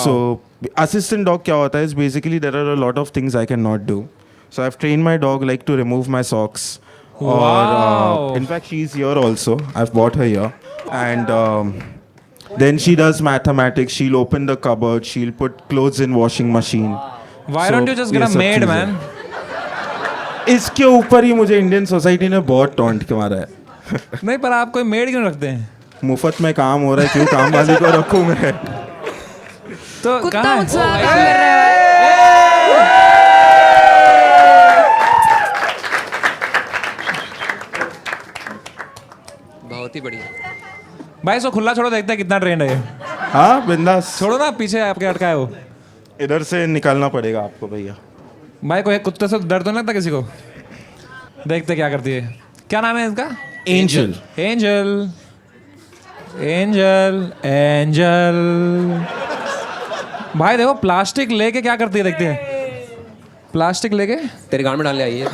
[SPEAKER 8] So assistant dog क्या होता है is basically there are a lot of things I can not do. So I have train my dog like to remove my socks. और in fact she is here also. I have bought her here. And then she does mathematics. She'll open the cupboard. She'll put clothes in washing machine.
[SPEAKER 1] Why don't you just get a maid, man?
[SPEAKER 8] इसके ऊपर ही मुझे Indian society ने बहुत taunt के मारा है.
[SPEAKER 1] नहीं, पर आप कोई मेड क्यों रखते हैं?
[SPEAKER 8] मुफ्त में काम हो रहा है, क्यों काम वाली को रखूं मैं?
[SPEAKER 1] तो
[SPEAKER 3] कुत्ता
[SPEAKER 1] कहाँ
[SPEAKER 3] मुझसे
[SPEAKER 1] है?
[SPEAKER 3] काम कर रहा है.
[SPEAKER 4] बहुत ही बढ़िया.
[SPEAKER 1] भाई सो खुला छोड़ो, देखते हैं कितना ट्रेंड है ये.
[SPEAKER 8] हाँ, बिंदास.
[SPEAKER 1] छोड़ो ना, पीछे आपके अटका है वो.
[SPEAKER 8] इधर से निकालना पड़ेगा आपको भैया.
[SPEAKER 1] भाई कोई कुत्ते से डर तो नहीं लगता किसी को? देखते क्या करती है. क्या नाम है इसका?
[SPEAKER 8] एंजल.
[SPEAKER 1] एंजल. भाई देखो प्लास्टिक लेके क्या करती है, देखते हैं. प्लास्टिक लेके
[SPEAKER 4] तेरे गांड में डालने आई है.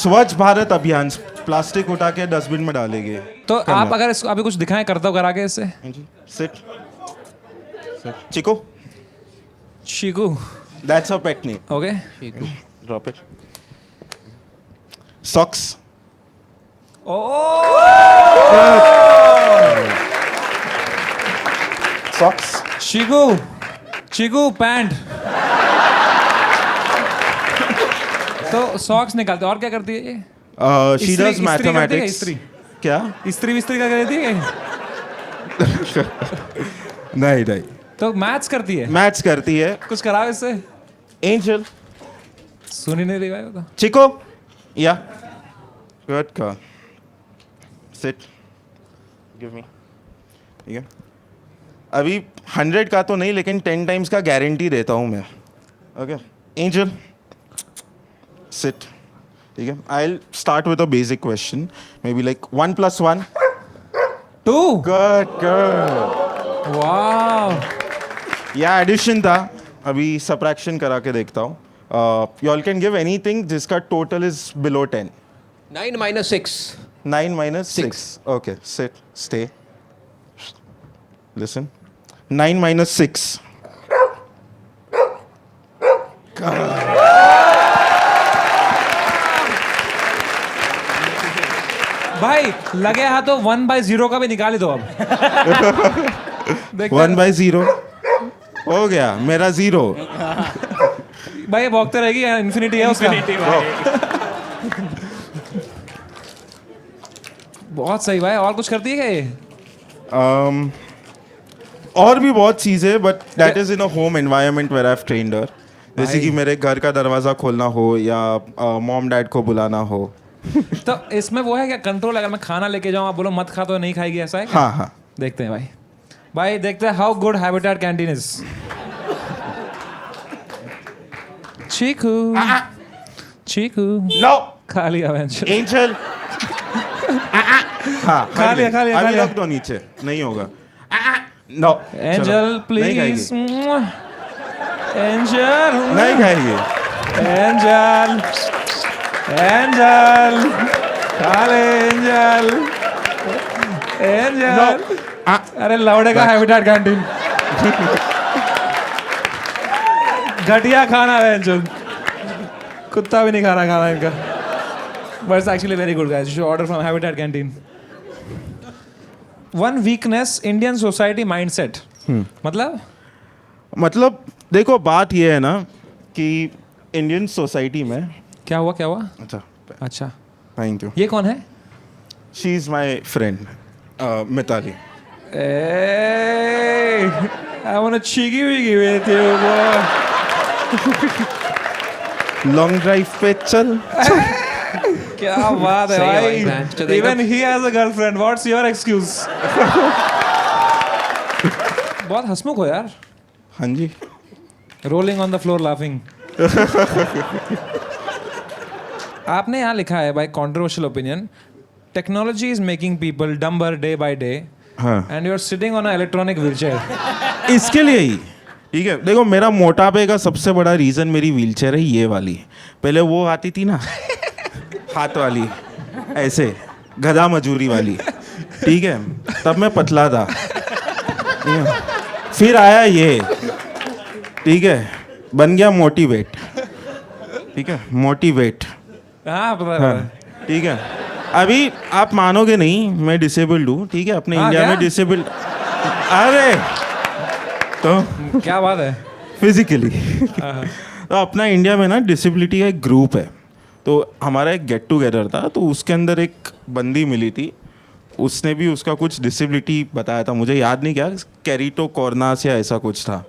[SPEAKER 8] स्वच्छ भारत अभियान. प्लास्टिक उठा के डस्टबिन में डालेंगे.
[SPEAKER 1] तो आप अगर इसको अभी कुछ दिखाएं करता हो करा के इससे.
[SPEAKER 8] सिट. चिको.
[SPEAKER 1] शीकू.
[SPEAKER 8] That's her pet name.
[SPEAKER 1] Okay.
[SPEAKER 8] Drop it. Socks. Socks.
[SPEAKER 1] शीकू पैंट. तो सॉक्स निकालते. और क्या करती है ये?
[SPEAKER 8] She does
[SPEAKER 1] इस्त्री करती है क्या?
[SPEAKER 8] mathematics.
[SPEAKER 1] इस्त्री.
[SPEAKER 8] क्या?
[SPEAKER 1] इस्त्री विस्त्री का देती है?
[SPEAKER 8] नहीं.
[SPEAKER 1] तो मैथ्स करती है.
[SPEAKER 8] मैथ्स करती है.
[SPEAKER 1] कुछ कराओ इससे.
[SPEAKER 8] एंजल.
[SPEAKER 1] सुन ही नहीं रही भाई वो तो.
[SPEAKER 8] चिको. Yeah. Good call. Sit. Give me. ठीक है. अभी 100 का तो नहीं, लेकिन 10 टाइम्स का गारंटी देता हूँ मैं. ओके. Angel, sit. ठीक है. I start with a basic question, may be like 1 + 1.
[SPEAKER 1] 2.
[SPEAKER 8] Good good.
[SPEAKER 1] Wow.
[SPEAKER 8] Yeah addition था. अभी सब्ट्रैक्शन करा के देखता हूँ. You all can give anything जिसका total is below 10.
[SPEAKER 4] 9 - 6.
[SPEAKER 8] 9 - 6. Okay, sit, stay. Listen. 9 - 6.
[SPEAKER 1] भाई लगे हाथ तो 1/0 का भी निकाल ही दो अब.
[SPEAKER 8] 1/0 हो गया मेरा 0.
[SPEAKER 1] भाई ये भौंकते रहेगी, इन्फिनिटी है उसका. बहुत सही भाई. और कुछ करती है क्या ये?
[SPEAKER 8] और भी बहुत चीज़ें, but that is in a home environment where I have trained her. जैसे कि मेरे घर का दरवाज़ा खोलना हो या मॉम डैड को बुलाना हो.
[SPEAKER 1] तो इसमें वो है क्या कंट्रोल? अगर मैं खाना लेके जाऊँ, आप बोलो मत खा, तो नहीं खाएगी, ऐसा है क्या?
[SPEAKER 8] हाँ हाँ.
[SPEAKER 1] देखते हैं भाई. भाई देखते हैं how good habitat canteen is. Chiku Chiku
[SPEAKER 8] no.
[SPEAKER 1] खा लिया बेंच.
[SPEAKER 8] एंजल. हाँ
[SPEAKER 1] खा लिया, खा लिया, खा
[SPEAKER 8] अभी
[SPEAKER 1] लिया.
[SPEAKER 8] रख दो नीचे. नहीं होगा. नो.
[SPEAKER 1] Angel please. एंजल
[SPEAKER 8] नहीं खाएगी.
[SPEAKER 1] एंजल एंजल खा ले. Angel angel. अरे लौड़े का हैबिटेट कैंटीन. घटिया खाना है एंजल. कुत्ता भी नहीं खा रहा खाना इनका. But it's actually very good guys. You should order from habitat canteen. One weakness Indian society mindset. मतलब
[SPEAKER 8] देखो बात ये है ना कि इंडियन सोसाइटी में.
[SPEAKER 1] क्या हुआ, क्या हुआ?
[SPEAKER 8] अच्छा.
[SPEAKER 1] अच्छा,
[SPEAKER 8] थैंक यू.
[SPEAKER 1] ये कौन है?
[SPEAKER 8] She is my friend Mitali.
[SPEAKER 1] I want a cheeky wiggy with you, boy.
[SPEAKER 8] Long drive पे चल.
[SPEAKER 1] क्या बात है
[SPEAKER 4] सही है भाई,
[SPEAKER 1] भाई.
[SPEAKER 4] तो देखो.
[SPEAKER 1] Even he has a girlfriend. What's your excuse? बहुत हंसमुख हो यार.
[SPEAKER 8] हाँ जी.
[SPEAKER 1] Rolling on the floor laughing. आपने यहाँ लिखा है भाई, controversial opinion. Technology is making people dumber day by day.
[SPEAKER 8] हाँ.
[SPEAKER 1] And you're sitting on an electronic wheelchair.
[SPEAKER 8] इसके लिए ही. ठीक है. देखो मेरा मोटापे का सबसे बड़ा रीज़न मेरी व्हीलचेयर है ये वाली. पहले वो आती थी ना हाथ वाली, ऐसे गधा मजूरी वाली. ठीक है. तब मैं पतला था. फिर आया ये. ठीक है. बन गया मोटिवेट. ठीक है. मोटिवेट.
[SPEAKER 1] हाँ पता है.
[SPEAKER 8] ठीक है. अभी आप मानोगे नहीं, मैं डिसेबल्ड हूँ. ठीक है. अपने
[SPEAKER 1] हाँ,
[SPEAKER 8] इंडिया
[SPEAKER 1] क्या?
[SPEAKER 8] में डिसेबल्ड. अरे तो
[SPEAKER 1] क्या बात है.
[SPEAKER 8] फिजिकली. तो अपना इंडिया में ना डिसेबिलिटी का एक ग्रुप है. तो हमारा एक गेट टुगेदर था, तो उसके अंदर एक बंदी मिली थी. उसने भी उसका कुछ डिसेबिलिटी बताया था, मुझे याद नहीं क्या, कैरिटोकॉर्नास या ऐसा कुछ था.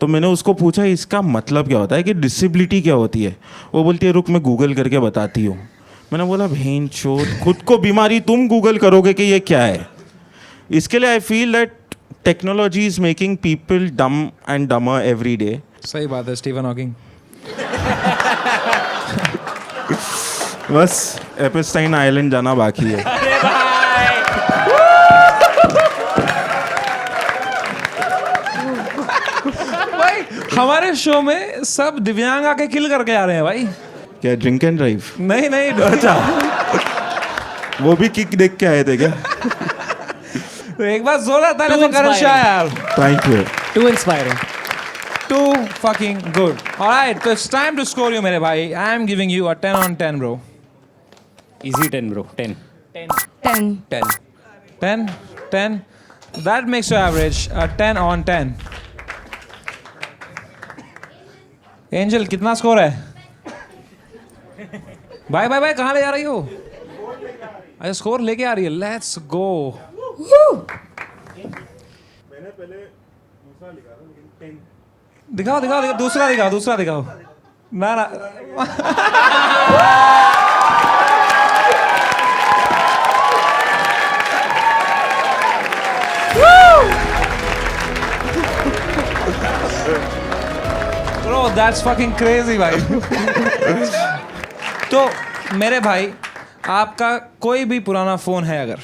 [SPEAKER 8] तो मैंने उसको पूछा इसका मतलब क्या होता है, कि डिसेबिलिटी क्या होती है. वो बोलती है रुक मैं गूगल करके बताती हूँ. मैंने बोला भेन चोद, खुद को बीमारी तुम गूगल करोगे कि ये क्या है. इसके लिए I feel that technology is making people dumb and dumber every day.
[SPEAKER 1] सही बात है. Stephen Hawking.
[SPEAKER 8] बस एपिस्टाइन आइलैंड जाना बाकी है.
[SPEAKER 1] भाई हमारे शो में सब दिव्यांग आके किल करके आ रहे हैं भाई.
[SPEAKER 8] क्या ड्रिंक एंड ड्राइव?
[SPEAKER 1] नहीं नहीं.
[SPEAKER 8] अच्छा. वो भी किक देख के आए थे क्या?
[SPEAKER 1] तो एक बार जोरदार ताली for करण शाह यार.
[SPEAKER 8] Thank you.
[SPEAKER 2] Too inspiring.
[SPEAKER 1] Too fucking good. Alright, so it's time to score you मेरे भाई. I am giving you a 10 on 10 bro.
[SPEAKER 5] Easy 10 bro. 10.
[SPEAKER 3] 10.
[SPEAKER 1] 10? 10? That makes your average a 10 on 10. Angel कितना score है? भाई भाई भाई कहाँ ले जा रही हो? अच्छा स्कोर लेके आ रही है. Let's go. दिखाओ दिखाओ दिखाओ. दूसरा दिखाओ, दूसरा दिखाओ. ना ना. Bro, that's fucking crazy भाई. तो मेरे भाई, आपका कोई भी पुराना फोन है अगर,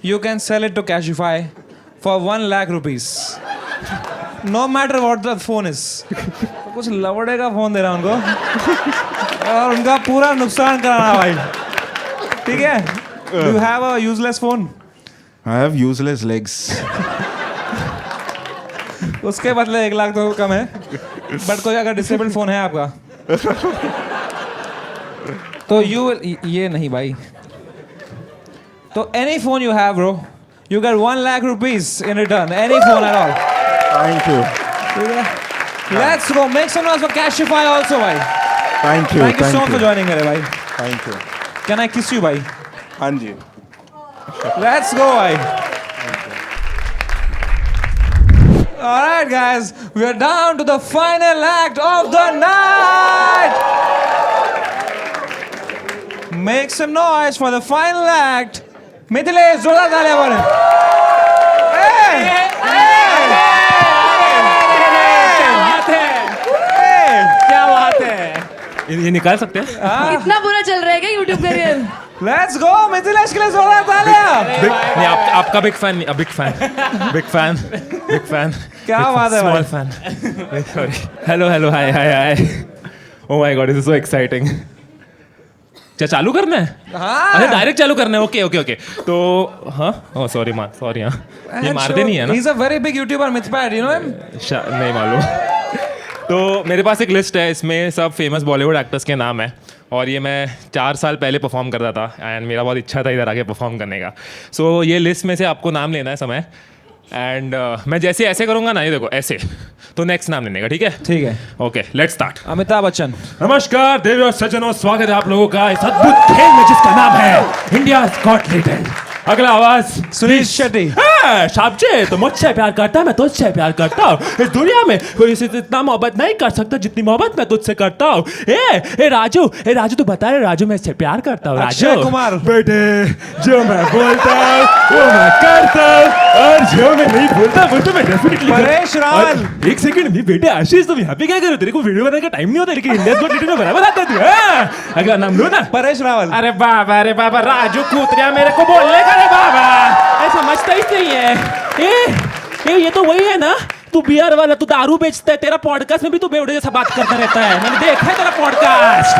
[SPEAKER 1] you can sell it to Cashify for 1 lakh rupees. No matter what the phone is. तो कुछ लवड़े का फोन दे रहा उनको और उनका पूरा नुकसान कराना भाई. ठीक है? Do you have a useless phone?
[SPEAKER 8] I have useless legs.
[SPEAKER 1] उसके बदले 1 लाख तो कम है. बट कोई अगर डिसेबल्ड फोन है आपका तो ये नहीं भाई. तो any phone you have, bro, you get 1 lakh rupees in return. Any phone at all.
[SPEAKER 8] Thank you.
[SPEAKER 1] Let's go. Make some noise for Cashify also, भाई.
[SPEAKER 8] Thank you.
[SPEAKER 1] Thank you so much for joining मेरे भाई.
[SPEAKER 8] Thank you.
[SPEAKER 1] Can I kiss you, भाई?
[SPEAKER 8] हाँ जी.
[SPEAKER 1] Let's go, भाई. All right, guys, we are down to the final act of the night. Make some noise for the final act. Mithilesh, जोरदार तालियां बजाएं.
[SPEAKER 2] क्या बात है. ये निकाल सकते हैं.
[SPEAKER 3] इतना बुरा चल रहा है क्या YouTube career?
[SPEAKER 1] Let's go, Mithilesh के लिए जोरदार तालियां.
[SPEAKER 5] नहीं आपका बिग फैन नहीं, बिग फैन.
[SPEAKER 1] क्या बात है भाई.
[SPEAKER 5] Small fan. Sorry. Hello hi. Oh my God, this is so exciting. क्या चालू करना है?
[SPEAKER 1] हाँ.
[SPEAKER 5] अरे डायरेक्ट चालू करना है. ओके. तो हाँ, ओह सॉरी हाँ. ये मारते नहीं है ना?
[SPEAKER 1] He's a very big YouTuber, Mythpad, you know him?
[SPEAKER 5] नहीं मालूम. तो मेरे पास एक लिस्ट है, इसमें सब फेमस बॉलीवुड एक्टर्स के नाम है और ये मैं 4 साल पहले परफॉर्म करता था एंड मेरा बहुत इच्छा था इधर आके परफॉर्म करने का. सो ये लिस्ट में से आपको नाम लेना है समय एंड मैं जैसे ऐसे करूँगा ना, ये देखो ऐसे, तो नेक्स्ट नाम लेने का. ठीक है?
[SPEAKER 1] ठीक है.
[SPEAKER 5] Okay, let's start.
[SPEAKER 1] Amitabh Bachchan.
[SPEAKER 5] नमस्कार देवी और सज्जनों, स्वागत है आप लोगों का इस अद्भुत खेल में जिसका नाम है इंडिया गॉट टैलेंट. अगला आवाज
[SPEAKER 1] सुनील शेट्टी.
[SPEAKER 5] शाबजे, तो मुझसे प्यार करता है, मैं तुझसे प्यार करता हूँ. इस दुनिया में कोई इसे इतना मोहब्बत नहीं कर सकता जितनी मोहब्बत मैं तुझसे करता हूँ. ए राजू तू बता रहे राजू, मैं इससे प्यार करता हूँ.
[SPEAKER 1] अक्षय कुमार.
[SPEAKER 5] बेटे, जो मैं बोलता हूँ वो मैं करता हूँ और जो मैं नहीं बोलता वो तो मैं डेफिनेटली.
[SPEAKER 1] परेश रावल.
[SPEAKER 5] एक सेकंड भी बेटे, आशीष तुम यहाँ पे क्या कर रहे हो? तेरे को वीडियो बनाने का टाइम नहीं होता, लेकिन इंडिया गॉट टैलेंट में बराबर आता है. अगला नाम लो ना.
[SPEAKER 1] परेश रावल.
[SPEAKER 5] अरे बाबा राजू कूतरिया मेरे को बोलने का रे बाबा, समझता ही नहीं है. ये तो वही है ना, तू बियर वाला, तू दारू बेचता है, तेरा पॉडकास्ट में भी तू बेवड़े जैसा बात करता रहता है. मैंने देखा है तेरा पॉडकास्ट.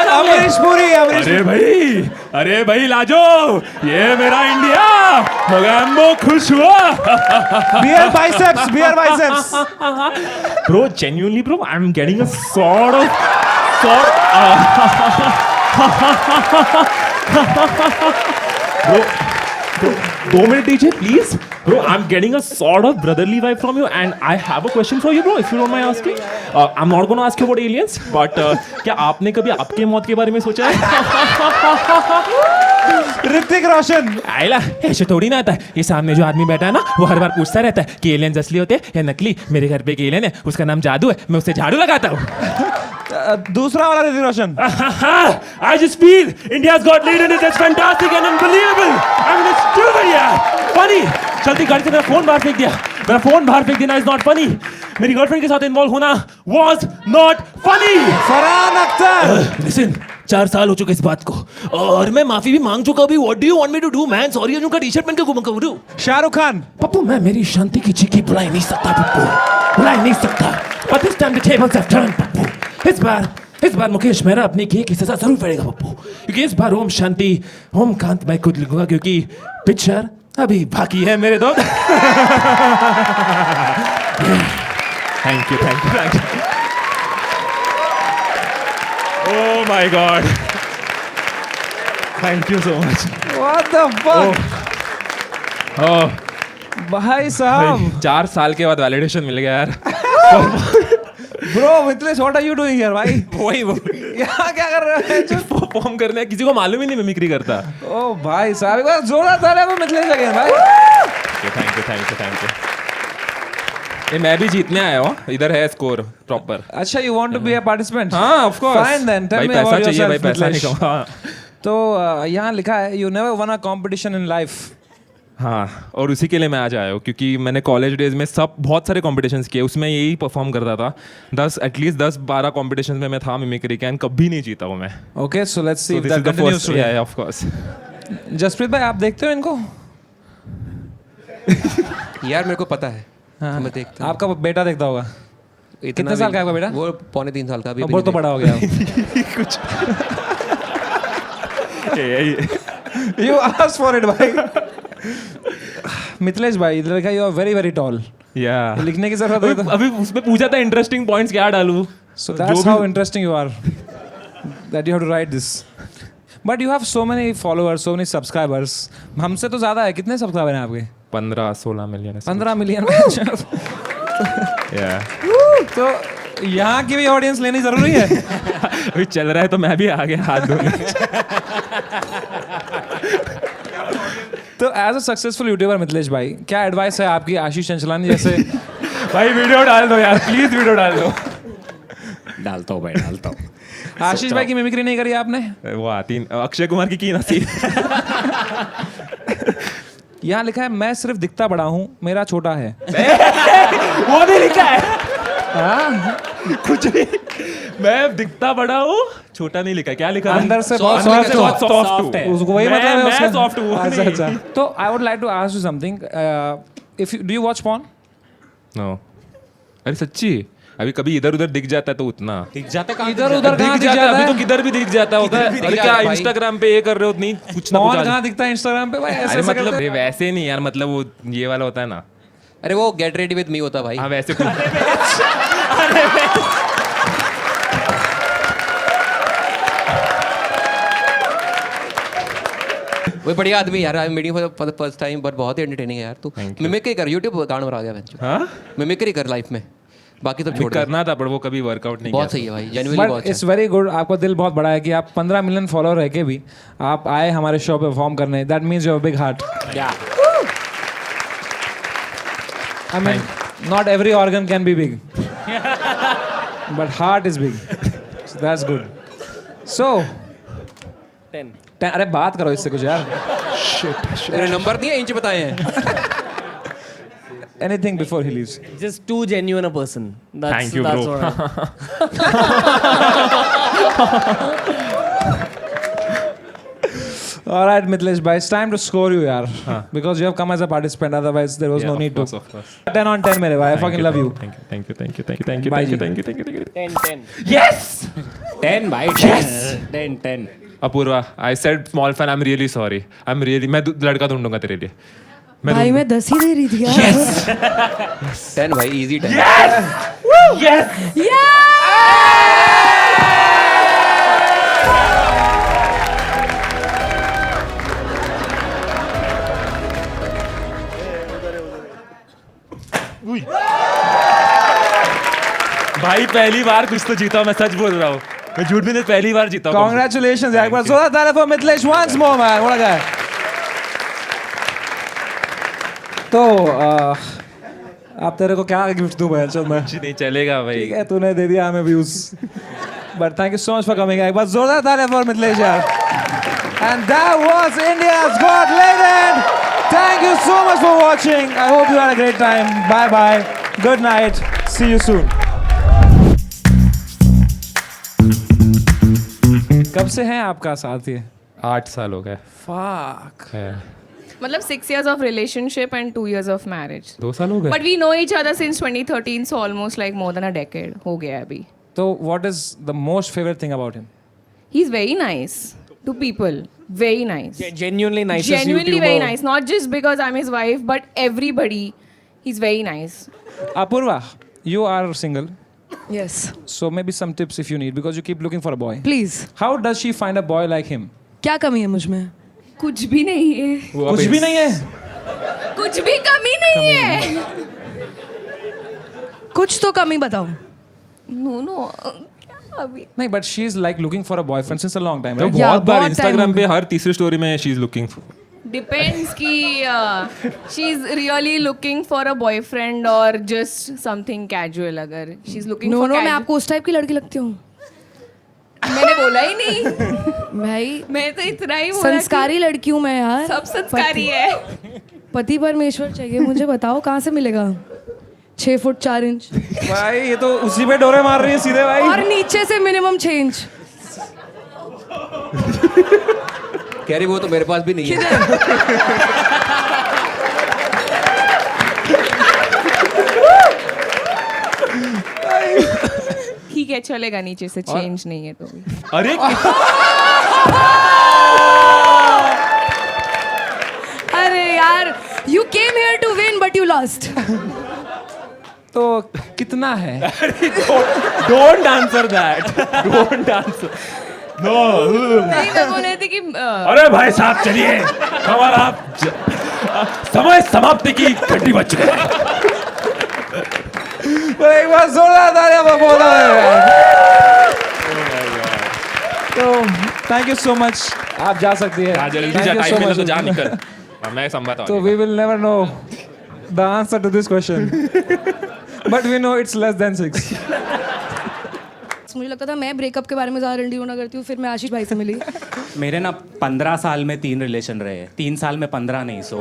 [SPEAKER 1] अमरीश पुरी.
[SPEAKER 5] अरे भाई लाजो, ये मेरा इंडिया मोगैम्बो खुश हुआ.
[SPEAKER 1] Beer biceps.
[SPEAKER 5] Bro, genuinely bro, I'm getting a sort of bro, 2 minutes DJ please. Bro, I'm getting a sort of brotherly vibe from you and I have a question for you bro, if you don't mind asking. I'm not going to ask you about aliens, but क्या आपने कभी आपके मौत के बारे में सोचा है?
[SPEAKER 1] ऋतिक रोशन.
[SPEAKER 5] आइला, ऐसे थोड़ी ना आता है. ये सामने जो आदमी बैठा है ना, वो हर बार पूछता रहता है कि एलियंस असली होते हैं या नकली. मेरे घर पे एक एलियन है, उसका नाम जादू है, मैं उससे झाड़ू लगाता हूँ.
[SPEAKER 1] दूसरा वाला Hrithik Roshan.
[SPEAKER 5] I just feel India's got leader is just fantastic and unbelievable. I mean it's too बढ़िया. Funny. चलती गाड़ी से मेरा फोन बाहर फेंक देना is not funny. मेरी गर्लफ्रेंड के साथ इन्वॉल्व होना was not funny.
[SPEAKER 1] Farhan Akhtar.
[SPEAKER 5] Listen, 4 साल हो चुके इस बात को और मैं माफी भी मांग चुका. अभी what do you want me to do man? Sorry, Arjun का टी-शर्ट पहन के घूमूं.
[SPEAKER 1] शाहरुख खान.
[SPEAKER 5] पप्पू, मैं मेरी शांति की चीखी बुला नहीं सकता पप्पू, बुला नहीं सकता. But this time the tables have turned Pappu. इस बार मुकेश मेहरा अपनी की एक सजा जरूर पड़ेगा पप्पू, क्योंकि इस बार ओम शांति ओम कांत मैं खुद लिखूंगा, क्योंकि पिक्चर अभी बाकी है मेरे दोस्त. Thank you. Oh my God. Thank you so much.
[SPEAKER 1] What the fuck?
[SPEAKER 5] Oh.
[SPEAKER 1] भाई साहब.
[SPEAKER 5] 4 साल के बाद वैलिडेशन मिल गया यार.
[SPEAKER 1] Bro, Mithilesh, what are you doing here, भाई?
[SPEAKER 5] वही
[SPEAKER 1] यहाँ क्या कर रहे हैं?
[SPEAKER 5] परफॉर्म करने किसी को मालूम ही नहीं मिमिक्री करता.
[SPEAKER 1] ओ भाई साहब, एक बार जोरदार तालियां को मिथिलेश अगेन भाई.
[SPEAKER 5] Thank you. ये मैं भी जीतने आया हूँ, इधर है स्कोर प्रॉपर.
[SPEAKER 1] अच्छा, you want to be a participant?
[SPEAKER 5] हाँ, of course.
[SPEAKER 1] Fine then, tell
[SPEAKER 5] भाई
[SPEAKER 1] me
[SPEAKER 5] पैसा
[SPEAKER 1] about
[SPEAKER 5] चाहिए,
[SPEAKER 1] yourself,
[SPEAKER 5] भाई पैसा नहीं
[SPEAKER 1] मिथिलेश.
[SPEAKER 5] कमा.
[SPEAKER 1] तो यहाँ लिखा है, you never won a competition in life.
[SPEAKER 5] हाँ, और उसी के लिए मैं आज आया हूँ क्योंकि मैंने कॉलेज डेज में बहुत सारे कॉम्पिटिशंस किए, उसमें यही परफॉर्म करता था। एटलीस्ट 10-12 कॉम्पिटिशन में मैं था मिमिक्री के, एंड कभी नहीं जीता हूँ मैं।
[SPEAKER 1] Okay, so let's see if
[SPEAKER 5] this
[SPEAKER 1] that
[SPEAKER 5] is the
[SPEAKER 1] continues
[SPEAKER 5] first,
[SPEAKER 1] today.
[SPEAKER 5] या ऑफ कोर्स।
[SPEAKER 1] जसप्रीत भाई, आप देखते हो इनको?
[SPEAKER 4] यार मेरे को पता है, मैं देखता हूँ।
[SPEAKER 1] आपका बेटा देखता होगा। कितने साल का है आपका बेटा?
[SPEAKER 4] वो 2.25 साल का अभी।
[SPEAKER 1] बहुत तो बड़ा हो गया।
[SPEAKER 5] कुछ
[SPEAKER 1] यू आस्क फॉर इट भाई। मिथिलेश भाई, लड़का you are very very tall.
[SPEAKER 5] या
[SPEAKER 1] लिखने की जरूरत है तो?
[SPEAKER 5] अभी उसमें पूछा था इंटरेस्टिंग पॉइंट्स क्या डालूं,
[SPEAKER 1] So that's how interesting you are. That you have to write this. But you have so many followers, so many subscribers. हमसे तो ज़्यादा है। कितने सब्सक्राइबर हैं आपके?
[SPEAKER 5] 15-16 मिलियन।
[SPEAKER 1] 15 मिलियन।
[SPEAKER 5] या
[SPEAKER 1] तो यहाँ की भी ऑडियंस लेनी जरूरी है।
[SPEAKER 5] अभी चल रहा है तो मैं भी आ गया हाथ धोने।
[SPEAKER 1] तो as a successful YouTuber Mithilesh भाई, क्या एडवाइस है आपकी आशीष चंचलानी जैसे?
[SPEAKER 5] भाई वीडियो डाल दो यार, प्लीज वीडियो डाल दो।
[SPEAKER 2] डालता हूँ भाई, डालता हूँ।
[SPEAKER 1] आशीष भाई की मिमिक्री नहीं करी आपने?
[SPEAKER 5] वो आती अक्षय कुमार की नसीब।
[SPEAKER 1] यहाँ लिखा है मैं सिर्फ दिखता बड़ा हूँ, मेरा छोटा है।
[SPEAKER 5] वो नहीं लिखा है। कुछ नहीं, मैं दिखता बड़ा हूँ, छोटा नहीं लिखा। क्या लिखा?
[SPEAKER 1] अंदर से बहुत
[SPEAKER 5] सॉफ्ट
[SPEAKER 1] है। उसको वही मतलब है उसका।
[SPEAKER 5] मैं सॉफ्ट हूँ।
[SPEAKER 1] अच्छा अच्छा। तो I would like to ask you something. If do you watch porn?
[SPEAKER 5] No. अरे सच्ची, अभी कभी इधर उधर दिख जाता है तो उतना
[SPEAKER 2] दिख जाता है
[SPEAKER 1] इधर उधर कहाँ दिख
[SPEAKER 5] है।
[SPEAKER 1] जाता
[SPEAKER 5] अभी
[SPEAKER 1] है?
[SPEAKER 5] तो किधर भी दिख जाता होता है। अरे क्या इंस्टाग्राम पे ये कर रहे हो? नहीं, कुछ ना
[SPEAKER 1] पॉर्न
[SPEAKER 5] कुछ।
[SPEAKER 1] कहाँ दिखता है इंस्टाग्राम पे भाई? ऐसे
[SPEAKER 5] अरे
[SPEAKER 1] ऐसे
[SPEAKER 5] मतलब
[SPEAKER 1] करते हैं।
[SPEAKER 5] वैसे नहीं यार, मतलब वो ये वाला होता है ना।
[SPEAKER 4] अरे वो गेट रेडी विद मी होता भाई।
[SPEAKER 5] हाँ वैसे कुछ।
[SPEAKER 4] वो बढ़िया आदमी यार, I meeting for the first time, but बहुत ही एंटरटेनिंग है यार। तू मिमिक्री कर, यूट्यूब अकाउंट बना गया बच्चों।
[SPEAKER 5] हाँ,
[SPEAKER 4] मिमिक्री कर लाइफ में, बाकी सब छोड़ दे।
[SPEAKER 5] करना था पर वो कभी वर्कआउट नहीं
[SPEAKER 4] बहुत
[SPEAKER 5] किया।
[SPEAKER 4] सही है भाई, जेन्युइनली बहुत
[SPEAKER 1] बट
[SPEAKER 4] अच्छा
[SPEAKER 1] इट्स वेरी गुड। आपका दिल बहुत बड़ा है कि आप 15 मिलियन फॉलोअर रह के भी आप आए हमारे शो पे परफॉर्म करने। That means you have big heart. I mean not every organ can be big, but heart is big. So that's good. So 10। अरे बात करो इससे कुछ यार।
[SPEAKER 4] तेरे नंबर दिए, इंच बताए हैं।
[SPEAKER 1] Anything before he leaves.
[SPEAKER 2] Just too genuine a person.
[SPEAKER 5] Thank you, bro.
[SPEAKER 1] All right, Mithilesh bhai, it's time to score you, yaar. Because you have come as a participant. Otherwise, there was no need to.
[SPEAKER 5] Of course.
[SPEAKER 1] 10 on 10, mere bhai. I fucking love you.
[SPEAKER 5] Thank you.
[SPEAKER 1] Bye, ji.
[SPEAKER 2] 10.
[SPEAKER 5] Yes.
[SPEAKER 2] 10 by 10. 10.
[SPEAKER 5] Apoorva, I said small fan. I'm really sorry. मैं लड़का ढूंढूंगा तेरे लिए।
[SPEAKER 3] भाई मैं 10 ही दे रही थी यार।
[SPEAKER 4] 10 भाई, इजी 10।
[SPEAKER 5] भाई पहली बार कुछ तो जीता हूं, मैं सच बोल रहा हूँ। मैं झूठ भी नहीं, पहली बार जीता हूँ।
[SPEAKER 1] Congratulations, yaar. एक बार जोरदार ताली for Mithilesh once more, man. What a guy. तो आप तेरे को क्या गिफ्ट दूं भाई? चल मैं।
[SPEAKER 5] कुछ नहीं चलेगा भाई।
[SPEAKER 1] ठीक है, तूने दे दिया हमें views. But thank you so much for coming. एक बार जोरदार ताली फॉर मिथिलेश यार। And that was India's got legend. Thank you so much for watching. I hope you had a great time. Bye bye, good night, see you soon. कब से हैं आपका साथ ये?
[SPEAKER 5] 8 साल हो गए।
[SPEAKER 1] Fuck.
[SPEAKER 9] मतलब 6 years of relationship and 2 years of marriage.
[SPEAKER 5] 2 साल हो गए।
[SPEAKER 9] But we know each other since 2013, so almost like more than a decade हो गया अभी.
[SPEAKER 1] So what is the most favorite thing about him?
[SPEAKER 9] He's very nice to people. Very nice.
[SPEAKER 2] Genuinely nicest
[SPEAKER 9] Genuinely
[SPEAKER 2] YouTuber.
[SPEAKER 9] very nice. Not just because I'm his wife, but everybody. He's very nice.
[SPEAKER 1] Apurva, you are single.
[SPEAKER 3] Yes.
[SPEAKER 1] So maybe some tips if you need, because you keep looking for a boy.
[SPEAKER 3] Please.
[SPEAKER 1] How does she find a boy like him?
[SPEAKER 3] क्या कमी है मुझ में?
[SPEAKER 9] कुछ भी नहीं है.
[SPEAKER 1] कुछ भी नहीं है.
[SPEAKER 9] कुछ भी कमी नहीं है.
[SPEAKER 3] कुछ तो कमी बताओ.
[SPEAKER 9] No. अभी.
[SPEAKER 1] नहीं, but she is like looking for a boyfriend since a long time,
[SPEAKER 5] तो
[SPEAKER 1] right?
[SPEAKER 5] बहुत बार
[SPEAKER 3] बहुत
[SPEAKER 5] इंस्टाग्राम
[SPEAKER 3] time
[SPEAKER 5] पे हर तीसरी स्टोरी में शी इज लुकिंग।
[SPEAKER 9] Depends कि she's really looking for a boyfriend or just something casual. अगर she's looking
[SPEAKER 3] No,
[SPEAKER 9] for
[SPEAKER 3] मैं आपको उस टाइप की लड़की लगती हूँ.
[SPEAKER 9] मैंने बोला ही नहीं.
[SPEAKER 3] भाई
[SPEAKER 9] मैं तो इतना ही बोला कि
[SPEAKER 3] संस्कारी लड़की हूँ मैं यार.
[SPEAKER 9] सब संस्कारी है.
[SPEAKER 3] पति परमेश्वर चाहिए मुझे, बताओ कहाँ से मिलेगा? 6 फुट 4 इंच
[SPEAKER 1] भाई ये तो उसी पे डोरे मार रही है सीधे भाई।
[SPEAKER 3] और नीचे से मिनिमम 6 इंच।
[SPEAKER 4] कह रही वो तो मेरे पास भी नहीं है।
[SPEAKER 9] ठीक है चलेगा, नीचे से चेंज नहीं है तो भी।
[SPEAKER 5] अरे
[SPEAKER 3] अरे यार, you came here to win but you lost.
[SPEAKER 1] तो कितना है?
[SPEAKER 2] Don't answer that. Don't answer. No.
[SPEAKER 9] नहीं मैं बोल रही थी कि
[SPEAKER 5] अरे भाई साहब चलिए, हमारा समय समाप्ति की घंटी बज चुकी है।
[SPEAKER 1] एक बार जोरदार तालियां बोला है। तो थैंक यू सो मच, आप जा सकती है।
[SPEAKER 5] जा जल्दी जा, टाइम मिला तो जा निकल। मैं संभालता हूँ।
[SPEAKER 1] तो we will never know the answer to this question, but we know it's less than 6।
[SPEAKER 3] मुझे लगता था मैं ब्रेकअप के बारे में ज़्यादा रंडी होना करती हूँ, फिर मैं आशीष भाई से मिली।
[SPEAKER 10] मेरे ना 15 साल में 3 रिलेशन रहे हैं, 3 साल में 15 नहीं। सो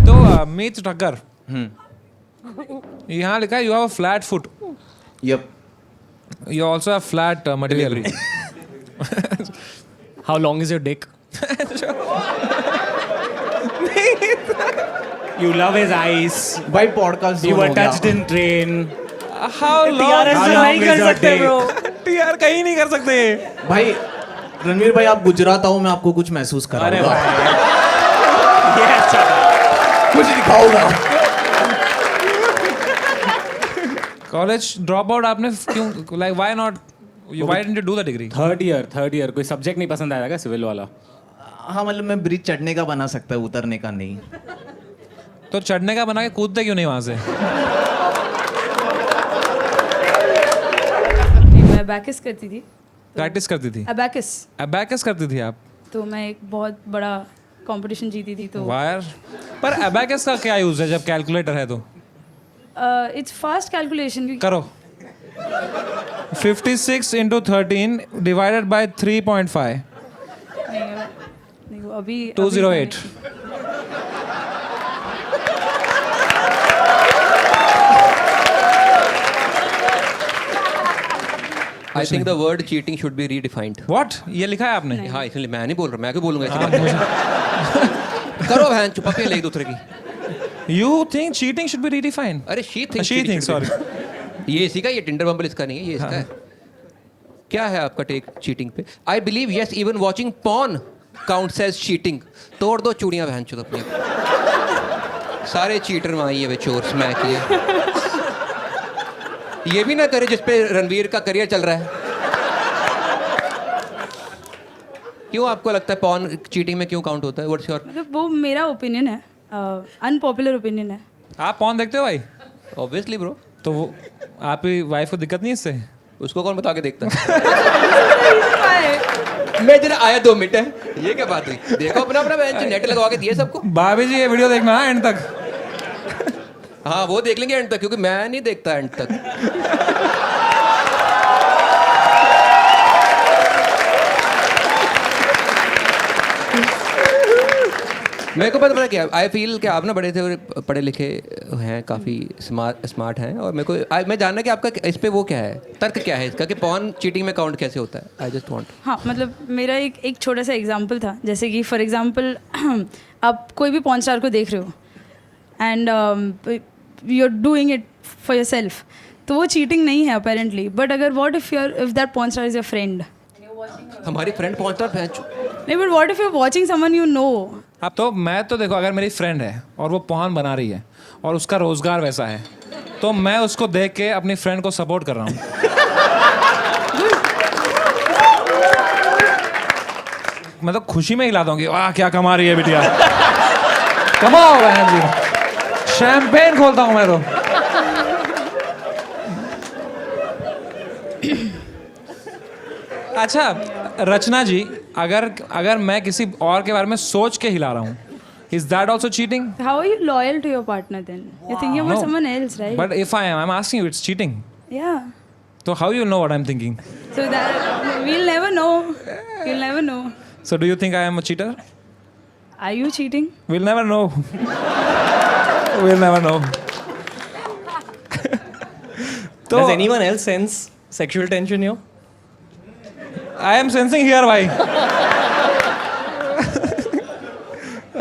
[SPEAKER 1] तो मीत ठक्कर, यहाँ लिखा है you have a flat foot.
[SPEAKER 4] Yup.
[SPEAKER 1] You also have flat material.
[SPEAKER 2] How long is your dick?
[SPEAKER 10] you love his eyes.
[SPEAKER 6] भाई podcast
[SPEAKER 10] You were touched in train.
[SPEAKER 1] How
[SPEAKER 6] TRS
[SPEAKER 1] long?
[SPEAKER 6] नहीं कर सकते ब्रो।
[SPEAKER 1] टीआर कहीं नहीं कर सकते।
[SPEAKER 6] भाई रणवीर भाई, आप गुजरात आओ, मैं आपको कुछ महसूस कराऊंगा।
[SPEAKER 10] ये अच्छा था।
[SPEAKER 6] कुछ दिखाऊंगा।
[SPEAKER 1] कॉलेज ड्रॉप आउट आपने क्यों? Like why not? Why didn't you do the degree?
[SPEAKER 10] Third year कोई सब्जेक्ट नहीं पसंद आया क्या सिविल वाला?
[SPEAKER 6] हाँ मतलब मैं ब्रिज चढ़ने का बना सकता है, उतरने का नहीं।
[SPEAKER 1] तो चढ़ने का बना के कूदते क्यों नहीं वहां से?
[SPEAKER 11] मैं अबैकस करती थी।
[SPEAKER 1] प्रैक्टिस करती थी? अबैकस करती थी आप?
[SPEAKER 11] तो मैं एक बहुत बड़ा कंपटीशन जीती थी। तो
[SPEAKER 1] वायर। पर अबैकस का क्या यूज है जब कैलकुलेटर है तो?
[SPEAKER 11] It's fast calculation.
[SPEAKER 1] करो 56 into 13 divided by 3.5
[SPEAKER 11] नहीं, वो अभी
[SPEAKER 1] 208।
[SPEAKER 4] I think the word cheating should be redefined.
[SPEAKER 1] What? ये लिखा है आपने?
[SPEAKER 4] हाँ इसलिए मैं नहीं बोल रहा, मैं क्यों बोलूंगा ऐसी बात? करो बहन चुपा के ले एक दूसरे की।
[SPEAKER 1] You think cheating should be redefined?
[SPEAKER 4] अरे she thinks
[SPEAKER 1] sorry.
[SPEAKER 4] ये इसी का, ये टिंडर बम्बल इसका नहीं है, ये इसका है। क्या है आपका टेक चीटिंग पे? I believe yes even watching porn counts as cheating. तोड़ दो चूड़ियां बहन चुद अपनी। सारे चीटर वहाँ ही है, चोर स्मैक किए। ये भी ना करे जिसपे रणवीर का करियर चल रहा है। क्यों आपको लगता है पॉर्न चीटिंग में क्यों काउंट होता है? What's your?
[SPEAKER 11] मतलब वो मेरा ओपिनियन है, अनपॉपुलर ओपिनियन है।
[SPEAKER 1] आप पॉर्न देखते हो भाई?
[SPEAKER 4] Obviously bro.
[SPEAKER 1] तो वो आपकी वाइफ को दिक्कत नहीं है इससे?
[SPEAKER 4] उसको कौन बता के देखता है? मैं जरा आया 2 मिनट है, ये क्या बात हुई? देखो अपना अपना बेंच नेट लगवा के दिए सबको।
[SPEAKER 1] भाभी जी ये वीडियो देखना है एंड तक।
[SPEAKER 4] हाँ वो देख लेंगे एंड तक, क्योंकि मैं नहीं देखता एंड तक। मेरे को पता क्या, आई फील कि आप ना बड़े थे, पढ़े लिखे हैं, काफ़ी स्मार्ट हैं, और मेरे को मैं जानना कि आपका इस पे वो क्या है, तर्क क्या है इसका कि पॉर्न चीटिंग में काउंट कैसे होता है? I just want.
[SPEAKER 11] हाँ मतलब मेरा एक छोटा सा एग्जांपल था, जैसे कि फॉर एग्जांपल आप कोई भी पॉर्न स्टार को देख रहे हो and you are doing it for yourself, तो वो चीटिंग नहीं है अपेरेंटली। बट अगर what if that porn star is your friend?
[SPEAKER 4] हमारी फ्रेंड पॉर्न स्टार
[SPEAKER 11] नहीं, but what if you are watching someone you know?
[SPEAKER 1] अब तो मैं तो देखो, अगर मेरी फ्रेंड है और वो पॉर्न बना रही है और उसका रोजगार वैसा है, तो मैं उसको देख के अपनी फ्रेंड को सपोर्ट कर रहा हूँ। मैं तो खुशी में हिला दूंगी, वाह क्या कमा रही है बिटिया। कमाओ बहन जी, शैम्पेन खोलता हूँ मैं तो। अच्छा रचना जी, अगर मैं किसी और के बारे में सोच के हिला रहा हूँ, is that also cheating?
[SPEAKER 11] How are you loyal to your partner then? You're thinking about
[SPEAKER 1] No.
[SPEAKER 11] someone else, right?
[SPEAKER 1] But if I'm asking you, it's cheating.
[SPEAKER 11] Yeah.
[SPEAKER 1] So how you know what I'm thinking?
[SPEAKER 11] So that we'll never know. You'll never know.
[SPEAKER 1] So do you think I am a cheater?
[SPEAKER 11] Are you cheating?
[SPEAKER 1] We'll never know. We'll never know.
[SPEAKER 2] Does anyone else sense sexual tension here?
[SPEAKER 1] I am sensing here भाई.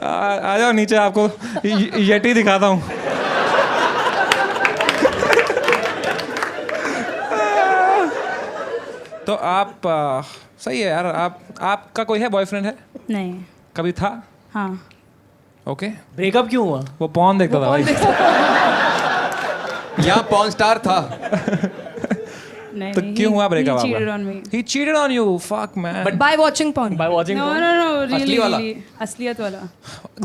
[SPEAKER 1] आ जाओ नीचे, आपको Yeti दिखाता हूँ. तो आप सही है यार. आपका कोई है, बॉयफ्रेंड है?
[SPEAKER 11] नहीं.
[SPEAKER 1] कभी था?
[SPEAKER 11] हाँ.
[SPEAKER 1] ओके.
[SPEAKER 2] ब्रेकअप क्यों हुआ?
[SPEAKER 1] वो पॉन देखता था भाई.
[SPEAKER 4] यहाँ पॉन स्टार था.
[SPEAKER 11] नहीं.
[SPEAKER 1] तो क्यों हुआ ब्रेकअप आपका?
[SPEAKER 11] He cheated on me.
[SPEAKER 1] He cheated on you. Fuck man.
[SPEAKER 3] But by watching porn.
[SPEAKER 2] By watching
[SPEAKER 11] No,
[SPEAKER 2] porn?
[SPEAKER 11] no, no.
[SPEAKER 4] असली
[SPEAKER 11] Really,
[SPEAKER 4] वाला?
[SPEAKER 11] really. असलियत वाला.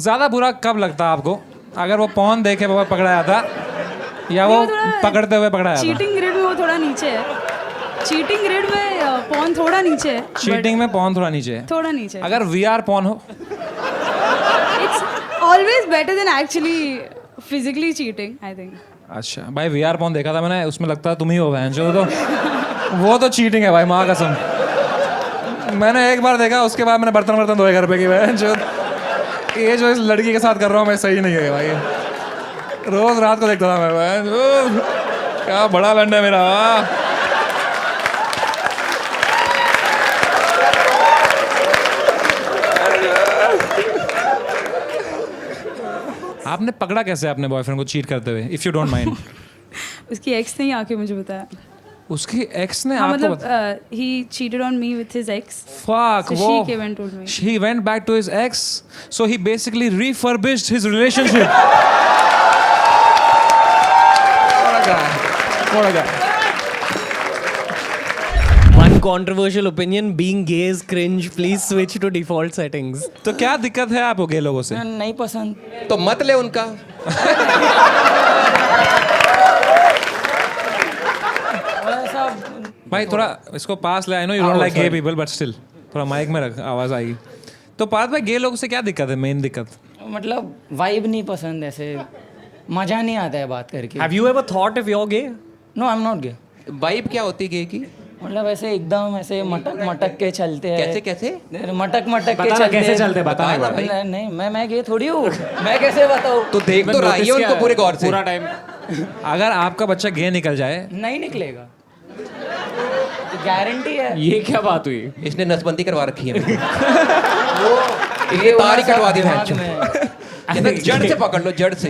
[SPEAKER 1] ज्यादा बुरा कब लगता आपको? अगर वो पॉन देखे बाबा पकड़ाया था, या वो पकड़ते हुए पकड़ाया था?
[SPEAKER 11] चीटिंग ग्रेड में वो थोड़ा नीचे है. चीटिंग ग्रेड में पॉन थोड़ा नीचे है.
[SPEAKER 1] चीटिंग में पॉन थोड़ा नीचे है.
[SPEAKER 11] थोड़ा नीचे.
[SPEAKER 1] अगर VR पॉन हो,
[SPEAKER 11] It's always better than actually physically cheating, I think.
[SPEAKER 1] अच्छा भाई VR पॉन देखा था मैंने, उसमें लगता है तुम ही हो बहन जो. तो वो तो चीटिंग है भाई, माँ कसम. मैंने एक बार देखा, उसके बाद मैंने बर्तन धोए घर पे की बहन जो. ये जो इस लड़की के साथ कर रहा हूँ मैं, सही नहीं है भाई. रोज रात को देखता था मैं बहन. क्या बड़ा लंड है मेरा. आपने पकड़ा कैसे अपने बॉयफ्रेंड को चीट करते हुए, इफ यू डोंट माइंड?
[SPEAKER 11] उसकी एक्स ने ही आके मुझे बताया.
[SPEAKER 1] उसकी एक्स ने
[SPEAKER 11] हाँ,
[SPEAKER 1] आपको
[SPEAKER 11] मतलब he cheated on me with his ex.
[SPEAKER 1] Fuck,
[SPEAKER 11] So
[SPEAKER 1] वो
[SPEAKER 11] she came and told me.
[SPEAKER 1] he went back to his ex, so he basically refurbished his relationship. What a guy. What a guy.
[SPEAKER 2] One controversial opinion: being gay is cringe. Please switch to default settings.
[SPEAKER 1] तो क्या दिक्कत है आपको गे लोगों से?
[SPEAKER 12] नहीं पसंद.
[SPEAKER 4] तो मत ले उनका.
[SPEAKER 1] भाई थोड़ा इसको पास ले. I know you don't like gay people, but still थोड़ा माइक में रख, आवाज आएगी. तो पास भाई गे लोगों से क्या दिक्कत है, मेन दिक्कत?
[SPEAKER 12] मतलब वाइब नहीं पसंद, ऐसे मजा नहीं आता है बात करके.
[SPEAKER 2] Have you ever thought if you're gay?
[SPEAKER 12] No, I'm not gay.
[SPEAKER 4] Vibe क्या होती है गे की?
[SPEAKER 12] मतलब ऐसे एकदम ऐसे मटक के चलते हैं.
[SPEAKER 4] कैसे कैसे?
[SPEAKER 12] मटक के
[SPEAKER 10] बता
[SPEAKER 12] चलते
[SPEAKER 10] कैसे चलते, बता ना भाई.
[SPEAKER 12] नहीं, मैं गे थोड़ी हूँ. मैं कैसे बताऊँ?
[SPEAKER 4] तो देख तो रही है उनको पूरे गौर से.
[SPEAKER 10] पूरा टाइम.
[SPEAKER 1] अगर आपका बच्चा गे निकल जाए,
[SPEAKER 12] नहीं निकलेगा, गारंटी है.
[SPEAKER 10] ये क्या बात हुई?
[SPEAKER 4] इसने नसबंदी करवा रखी है.
[SPEAKER 12] ये
[SPEAKER 4] तारी कटवा दी
[SPEAKER 12] दिमाग
[SPEAKER 4] है.
[SPEAKER 12] में.
[SPEAKER 4] जड़ से पकड़ लो, जड़ से.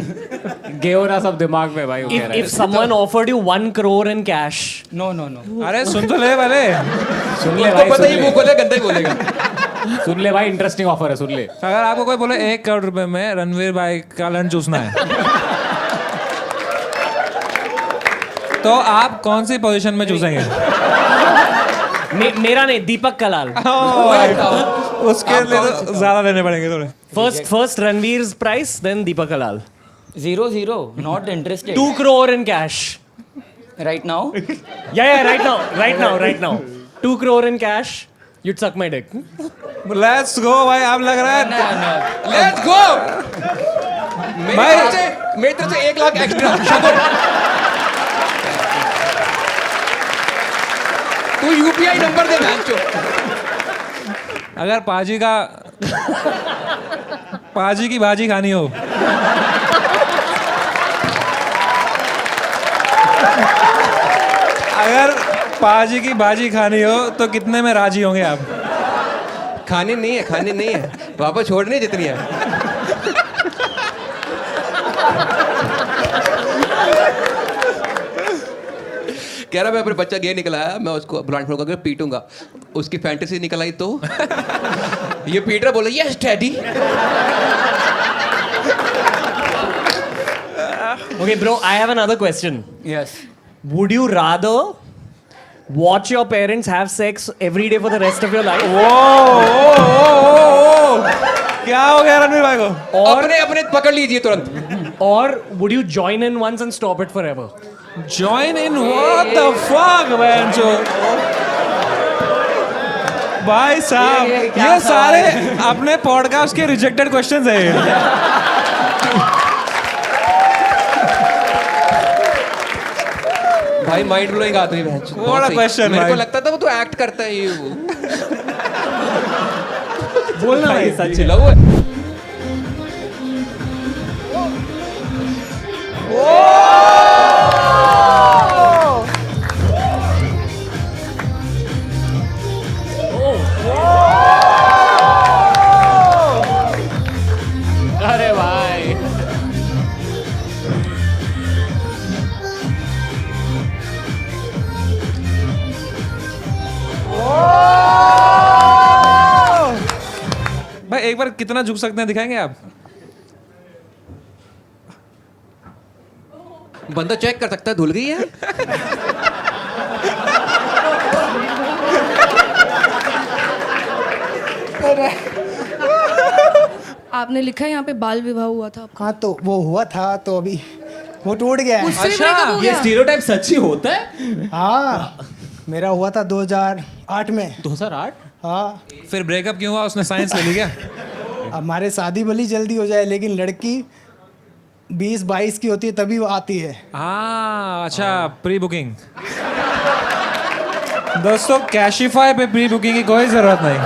[SPEAKER 10] गे हो रहा सब दिमाग में भाई. वो कह रहा
[SPEAKER 2] If someone offered you 1 crore in cash,
[SPEAKER 12] No.
[SPEAKER 1] अरे सुन तो ले पहले.
[SPEAKER 10] है. सुन ले
[SPEAKER 4] उसको
[SPEAKER 10] भाई,
[SPEAKER 4] पता
[SPEAKER 10] सुन
[SPEAKER 4] ही
[SPEAKER 10] ले.
[SPEAKER 4] मुंह खोले गंदा ही बोलेगा.
[SPEAKER 10] सुन ले भाई, इंटरेस्टिंग ऑफर है, सुन ले.
[SPEAKER 1] अगर आपको कोई बोले 1 करोड़ रुपए में रणवीर भाई का लंच चूसना है, तो आप कौन सी पोजीशन में चूसेंगे?
[SPEAKER 2] मेरा नहीं, दीपक कलाल.
[SPEAKER 1] उसके लिए तो ज्यादा देने पड़ेंगे थोड़े.
[SPEAKER 2] First Ranveer's price, then Deepak Kalal.
[SPEAKER 12] 0, not interested.
[SPEAKER 2] 2 crore in cash.
[SPEAKER 12] Right now.
[SPEAKER 2] Yeah, right now. 2 crore in cash. You'd suck my dick.
[SPEAKER 1] Let's go भाई. आप लग रहा है
[SPEAKER 4] लेट्स गो. मेरी तरफ से 1 लाख एक्स्ट्रा. तू यूपीआई नंबर दे बहनचो.
[SPEAKER 1] अगर पाजी की भाजी खानी हो, अगर पाजी की भाजी खानी हो तो कितने में राजी होंगे आप?
[SPEAKER 4] खाने नहीं है. वापस छोड़नी जितनी है. कह रहा मैं अपने बच्चा गे निकला है, मैं उसको ब्लाइंड फोल्ड करके पीटूंगा. उसकी फैंटेसी निकल आई तो ये पीटर बोला yes daddy.
[SPEAKER 2] Okay, bro, I have another question.
[SPEAKER 12] Yes.
[SPEAKER 2] Would you rather watch your parents have sex every day for the rest of your life?
[SPEAKER 1] क्या हो गया रणवीर भाई को?
[SPEAKER 4] अपने पकड़ लीजिए तुरंत.
[SPEAKER 2] Or would you join in once and stop it forever?
[SPEAKER 1] Join in? What the fuck man? भाई साहब ये सारे अपने पॉडकास्ट के रिजेक्टेड क्वेश्चंस है.
[SPEAKER 4] भाई माइंड ब्लोइंग आदमी बहनचो.
[SPEAKER 1] What a question,
[SPEAKER 4] मेरे को
[SPEAKER 1] भाई.
[SPEAKER 4] लगता था वो तो एक्ट करता है ये वो.
[SPEAKER 6] बोलना भाई
[SPEAKER 10] सच
[SPEAKER 4] लव है
[SPEAKER 2] अरे भाई
[SPEAKER 1] भाई एक बार कितना झुक सकते हैं दिखाएंगे आप?
[SPEAKER 4] बंदा चेक कर सकता है, धुल गई है।
[SPEAKER 3] आपने लिखा है यहाँ पे बाल विवाह हुआ था।
[SPEAKER 13] हाँ तो वो हुआ था तो अभी वो टूट गया है।
[SPEAKER 3] उससे breakup हो
[SPEAKER 10] ये
[SPEAKER 3] गया?
[SPEAKER 10] स्टीरियोटाइप सच ही होता है?
[SPEAKER 13] हाँ मेरा हुआ था 2008 में।
[SPEAKER 10] 2008?
[SPEAKER 13] हाँ
[SPEAKER 1] फिर ब्रेकअप क्यों हुआ? उसने साइंस ले ली क्या?
[SPEAKER 13] हमारे शादी भली जल्दी हो जाए लेकिन लड़की 20-22 की होती है तभी वो आती है।
[SPEAKER 1] हाँ अच्छा, प्री बुकिंग। दोस्तों कैशिफाई पे प्री बुकिंग की कोई जरूरत नहीं।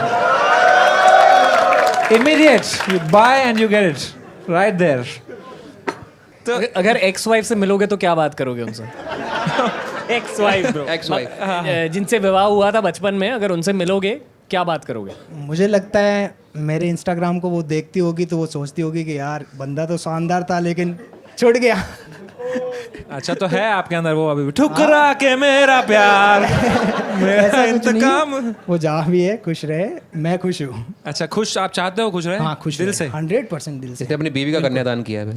[SPEAKER 1] Immediate you buy and you get it right there.
[SPEAKER 2] तो अगर एक्स वाइफ से मिलोगे तो क्या बात करोगे उनसे? Ex wife bro,
[SPEAKER 4] ex wife
[SPEAKER 2] जिनसे विवाह हुआ था बचपन में, अगर उनसे मिलोगे क्या बात करोगे?
[SPEAKER 13] मुझे लगता है मेरे इंस्टाग्राम को वो देखती होगी तो वो सोचती होगी कि यार बंदा तो शानदार था लेकिन छूट गया।
[SPEAKER 1] अच्छा तो है आपके अंदर वो अभी भी ठुकरा के मेरा प्यार मेरा
[SPEAKER 13] ऐसा कुछ
[SPEAKER 1] इंतकाम।
[SPEAKER 13] नहीं, वो जहाँ भी है खुश रहे, मैं खुश हूँ।
[SPEAKER 1] अच्छा खुश आप चाहते हो खुश रहे?
[SPEAKER 13] हाँ खुश
[SPEAKER 1] दिल से।
[SPEAKER 13] 100% दिल से।
[SPEAKER 4] इसने अपनी बीवी का कन्यादान किया है।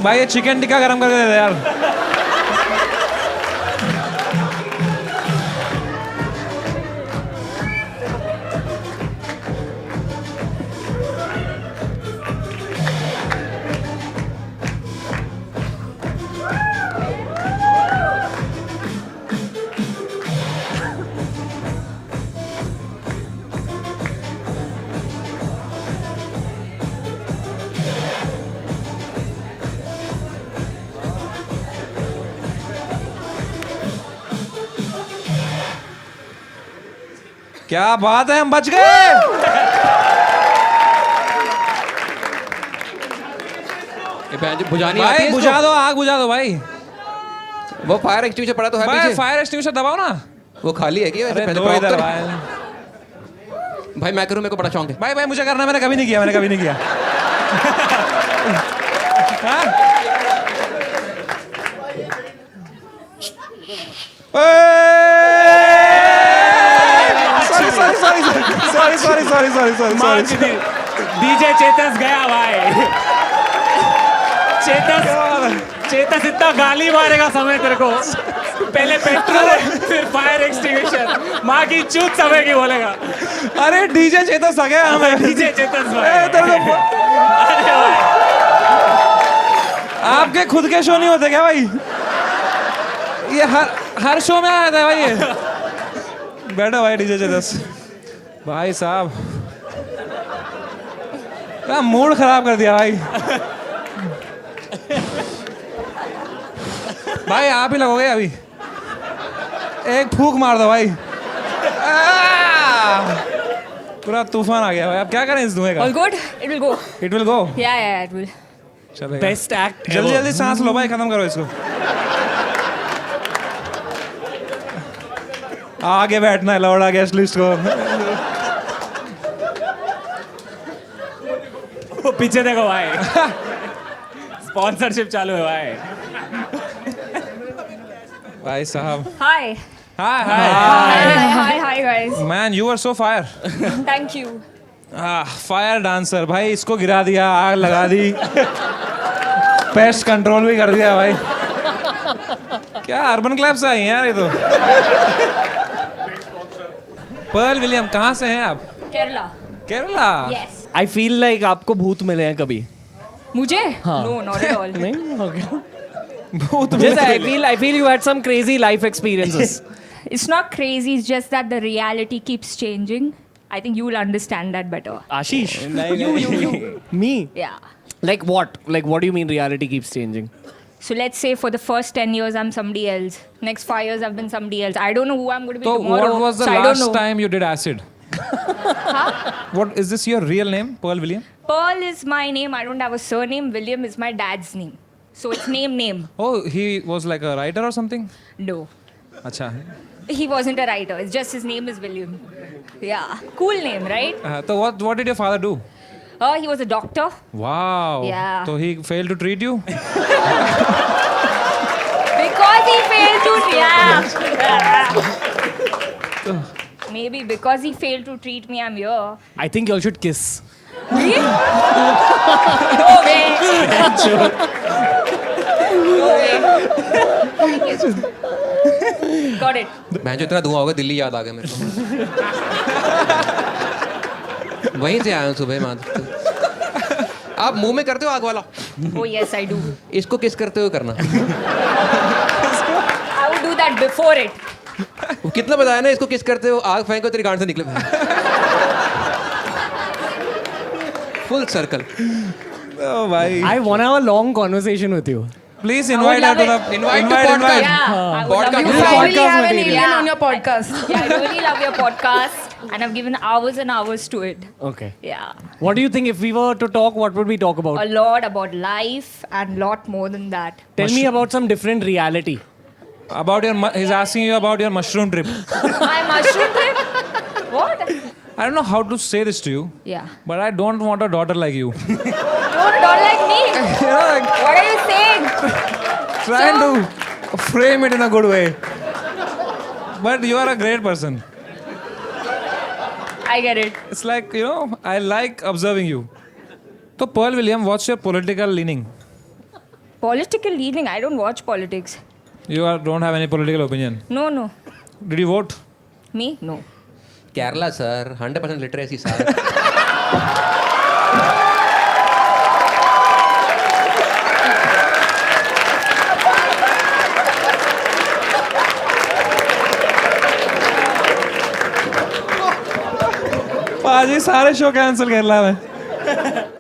[SPEAKER 1] भाई ये चिकन टिक्का गरम करके दे दे यार। क्या बात है, हम बच गए।
[SPEAKER 4] बुझानी आती
[SPEAKER 1] भाई
[SPEAKER 4] है
[SPEAKER 1] बुझा
[SPEAKER 4] इसको?
[SPEAKER 1] दो, आग बुझा दो भाई।
[SPEAKER 4] वो फायर एक्सटिंग्विशर पड़ा तो है
[SPEAKER 1] भाई
[SPEAKER 4] पीछे।
[SPEAKER 1] फायर एक्सटिंग्विशर दबाओ ना।
[SPEAKER 4] वो खाली है क्या?
[SPEAKER 1] अरे
[SPEAKER 4] पहले
[SPEAKER 1] दो
[SPEAKER 4] तो
[SPEAKER 1] इधर
[SPEAKER 4] ऑफ कर।
[SPEAKER 1] भाई
[SPEAKER 4] भाई मैं करूं, मेरे को बड़ा शौक है।
[SPEAKER 1] भाई मुझे करना, मैंने कभी नहीं किया, मैंने कभी नहीं किया।
[SPEAKER 2] सॉरी डीजे चेतस गया भाई। चेतस इतना गाली मारेगा समय तेरे को। पहले पेट्रोल फिर फायर एक्सटिंग्विशर, माँ की चूत समय की बोलेगा।
[SPEAKER 1] अरे डीजे चेतस आ गया हमें।
[SPEAKER 2] डीजे चेतस भाई।
[SPEAKER 1] अरे भाई आपके खुद के शो नहीं होते क्या भाई? ये हर शो में आया था भाई ये। बैठो भाई डीजे चेतस भाई साहब, मूड खराब कर दिया भाई। भाई आप ही लगोगे अभी, एक फूक मार दो भाई। पूरा तूफान आ गया भाई। अब क्या करें इस धुएं का?
[SPEAKER 9] All good? It will go.
[SPEAKER 1] It will go.
[SPEAKER 9] Yeah, it will.
[SPEAKER 1] चलो
[SPEAKER 2] बेस्ट एक्ट।
[SPEAKER 1] जल्दी जल्दी सांस लो भाई, खत्म करो इसको। आगे बैठना है लौड़ा गेस्ट लिस्ट को।
[SPEAKER 2] वो पीछे देखो भाई। स्पॉन्सरशिप चालू है भाई।
[SPEAKER 1] भाई साहब।
[SPEAKER 9] Hi.
[SPEAKER 1] Hi
[SPEAKER 9] Hi, hi guys.
[SPEAKER 1] Man, you are so fire.
[SPEAKER 9] Thank you.
[SPEAKER 1] Fire dancer भाई, इसको गिरा दिया, आग लगा दी, पेस्ट कंट्रोल भी कर दिया भाई। क्या अर्बन क्लब से आई हैं यार ये तो। पर्ल विलियम, कहाँ से हैं आप?
[SPEAKER 3] Kerala.
[SPEAKER 1] Kerala?
[SPEAKER 3] Yes.
[SPEAKER 14] I feel like आपको भूत मिले हैं कभी?
[SPEAKER 3] मुझे?
[SPEAKER 14] हाँ।
[SPEAKER 3] No, not at all.
[SPEAKER 14] नहीं, okay. Just I feel you had some crazy life experiences.
[SPEAKER 15] It's not crazy, it's just that the reality keeps changing. I think you'll understand that better.
[SPEAKER 14] Ashish.
[SPEAKER 15] You.
[SPEAKER 14] Me?
[SPEAKER 15] Yeah.
[SPEAKER 14] Like what? Like what do you mean reality keeps changing?
[SPEAKER 15] So let's say for the first 10 years I'm somebody else. Next 5 years I've been somebody else. I don't know who I'm going to be
[SPEAKER 1] So
[SPEAKER 15] tomorrow.
[SPEAKER 1] what was the
[SPEAKER 15] so I don't
[SPEAKER 1] last
[SPEAKER 15] know.
[SPEAKER 1] time you did acid? What is this your real name, Pearl William?
[SPEAKER 15] Pearl is my name. I don't have a surname. William is my dad's name. So it's name.
[SPEAKER 1] Oh, he was like a writer or something?
[SPEAKER 15] No.
[SPEAKER 1] Acha.
[SPEAKER 15] He wasn't a writer. It's just his name is William. Yeah. Cool name, right?
[SPEAKER 1] So what did your father do?
[SPEAKER 15] He was a doctor.
[SPEAKER 1] Wow.
[SPEAKER 15] Yeah.
[SPEAKER 1] So he failed to treat you?
[SPEAKER 15] Because he failed to... Yeah. Maybe because he failed to treat me, I'm here.
[SPEAKER 14] I think you all should kiss.
[SPEAKER 15] Me? No way. No way. Got it.
[SPEAKER 4] मैं जो इतना धुआं होगा दिल्ली याद आ गया मेरे को। वहीं से आया हूँ सुबह मान। आप मुंह में करते हो आग वाला?
[SPEAKER 15] Oh yes, I do.
[SPEAKER 4] इसको किस करते हुए करना?
[SPEAKER 15] I would do that before it.
[SPEAKER 4] कितना बताया ना इसको किस करते हो, आग फेंको तेरी गांड से निकले। Full circle.
[SPEAKER 1] Oh भाई।
[SPEAKER 14] I want to have a long conversation with you.
[SPEAKER 1] Please invite her to the
[SPEAKER 4] Invite to podcast.
[SPEAKER 15] Yeah. I would love
[SPEAKER 3] You
[SPEAKER 15] to.
[SPEAKER 3] finally have an
[SPEAKER 14] material.
[SPEAKER 3] alien on your podcast.
[SPEAKER 15] Yeah, I really love your podcast, and I've given hours and hours to it.
[SPEAKER 14] Okay.
[SPEAKER 15] Yeah.
[SPEAKER 14] What do you think if we were to talk, what would we talk about?
[SPEAKER 15] A lot about life and lot more than that.
[SPEAKER 14] Tell me about some different reality.
[SPEAKER 1] About your, he's asking you about your mushroom trip.
[SPEAKER 15] My mushroom trip? What?
[SPEAKER 1] I don't know how to say this to you.
[SPEAKER 15] Yeah.
[SPEAKER 1] But I don't want a daughter like you.
[SPEAKER 15] Don't like me. What are you saying?
[SPEAKER 1] Trying to frame it in a good way. But you are a great person.
[SPEAKER 15] I get it.
[SPEAKER 1] It's like, you know, I like observing you. So, Pearl William, what's your political leaning?
[SPEAKER 15] Political leaning? I don't watch politics.
[SPEAKER 1] You don't have any political opinion?
[SPEAKER 15] No.
[SPEAKER 1] Did you vote?
[SPEAKER 15] Me? No.
[SPEAKER 4] Kerala, sir. 100% literacy, sir.
[SPEAKER 1] पाजी सारे show cancel Kerala में।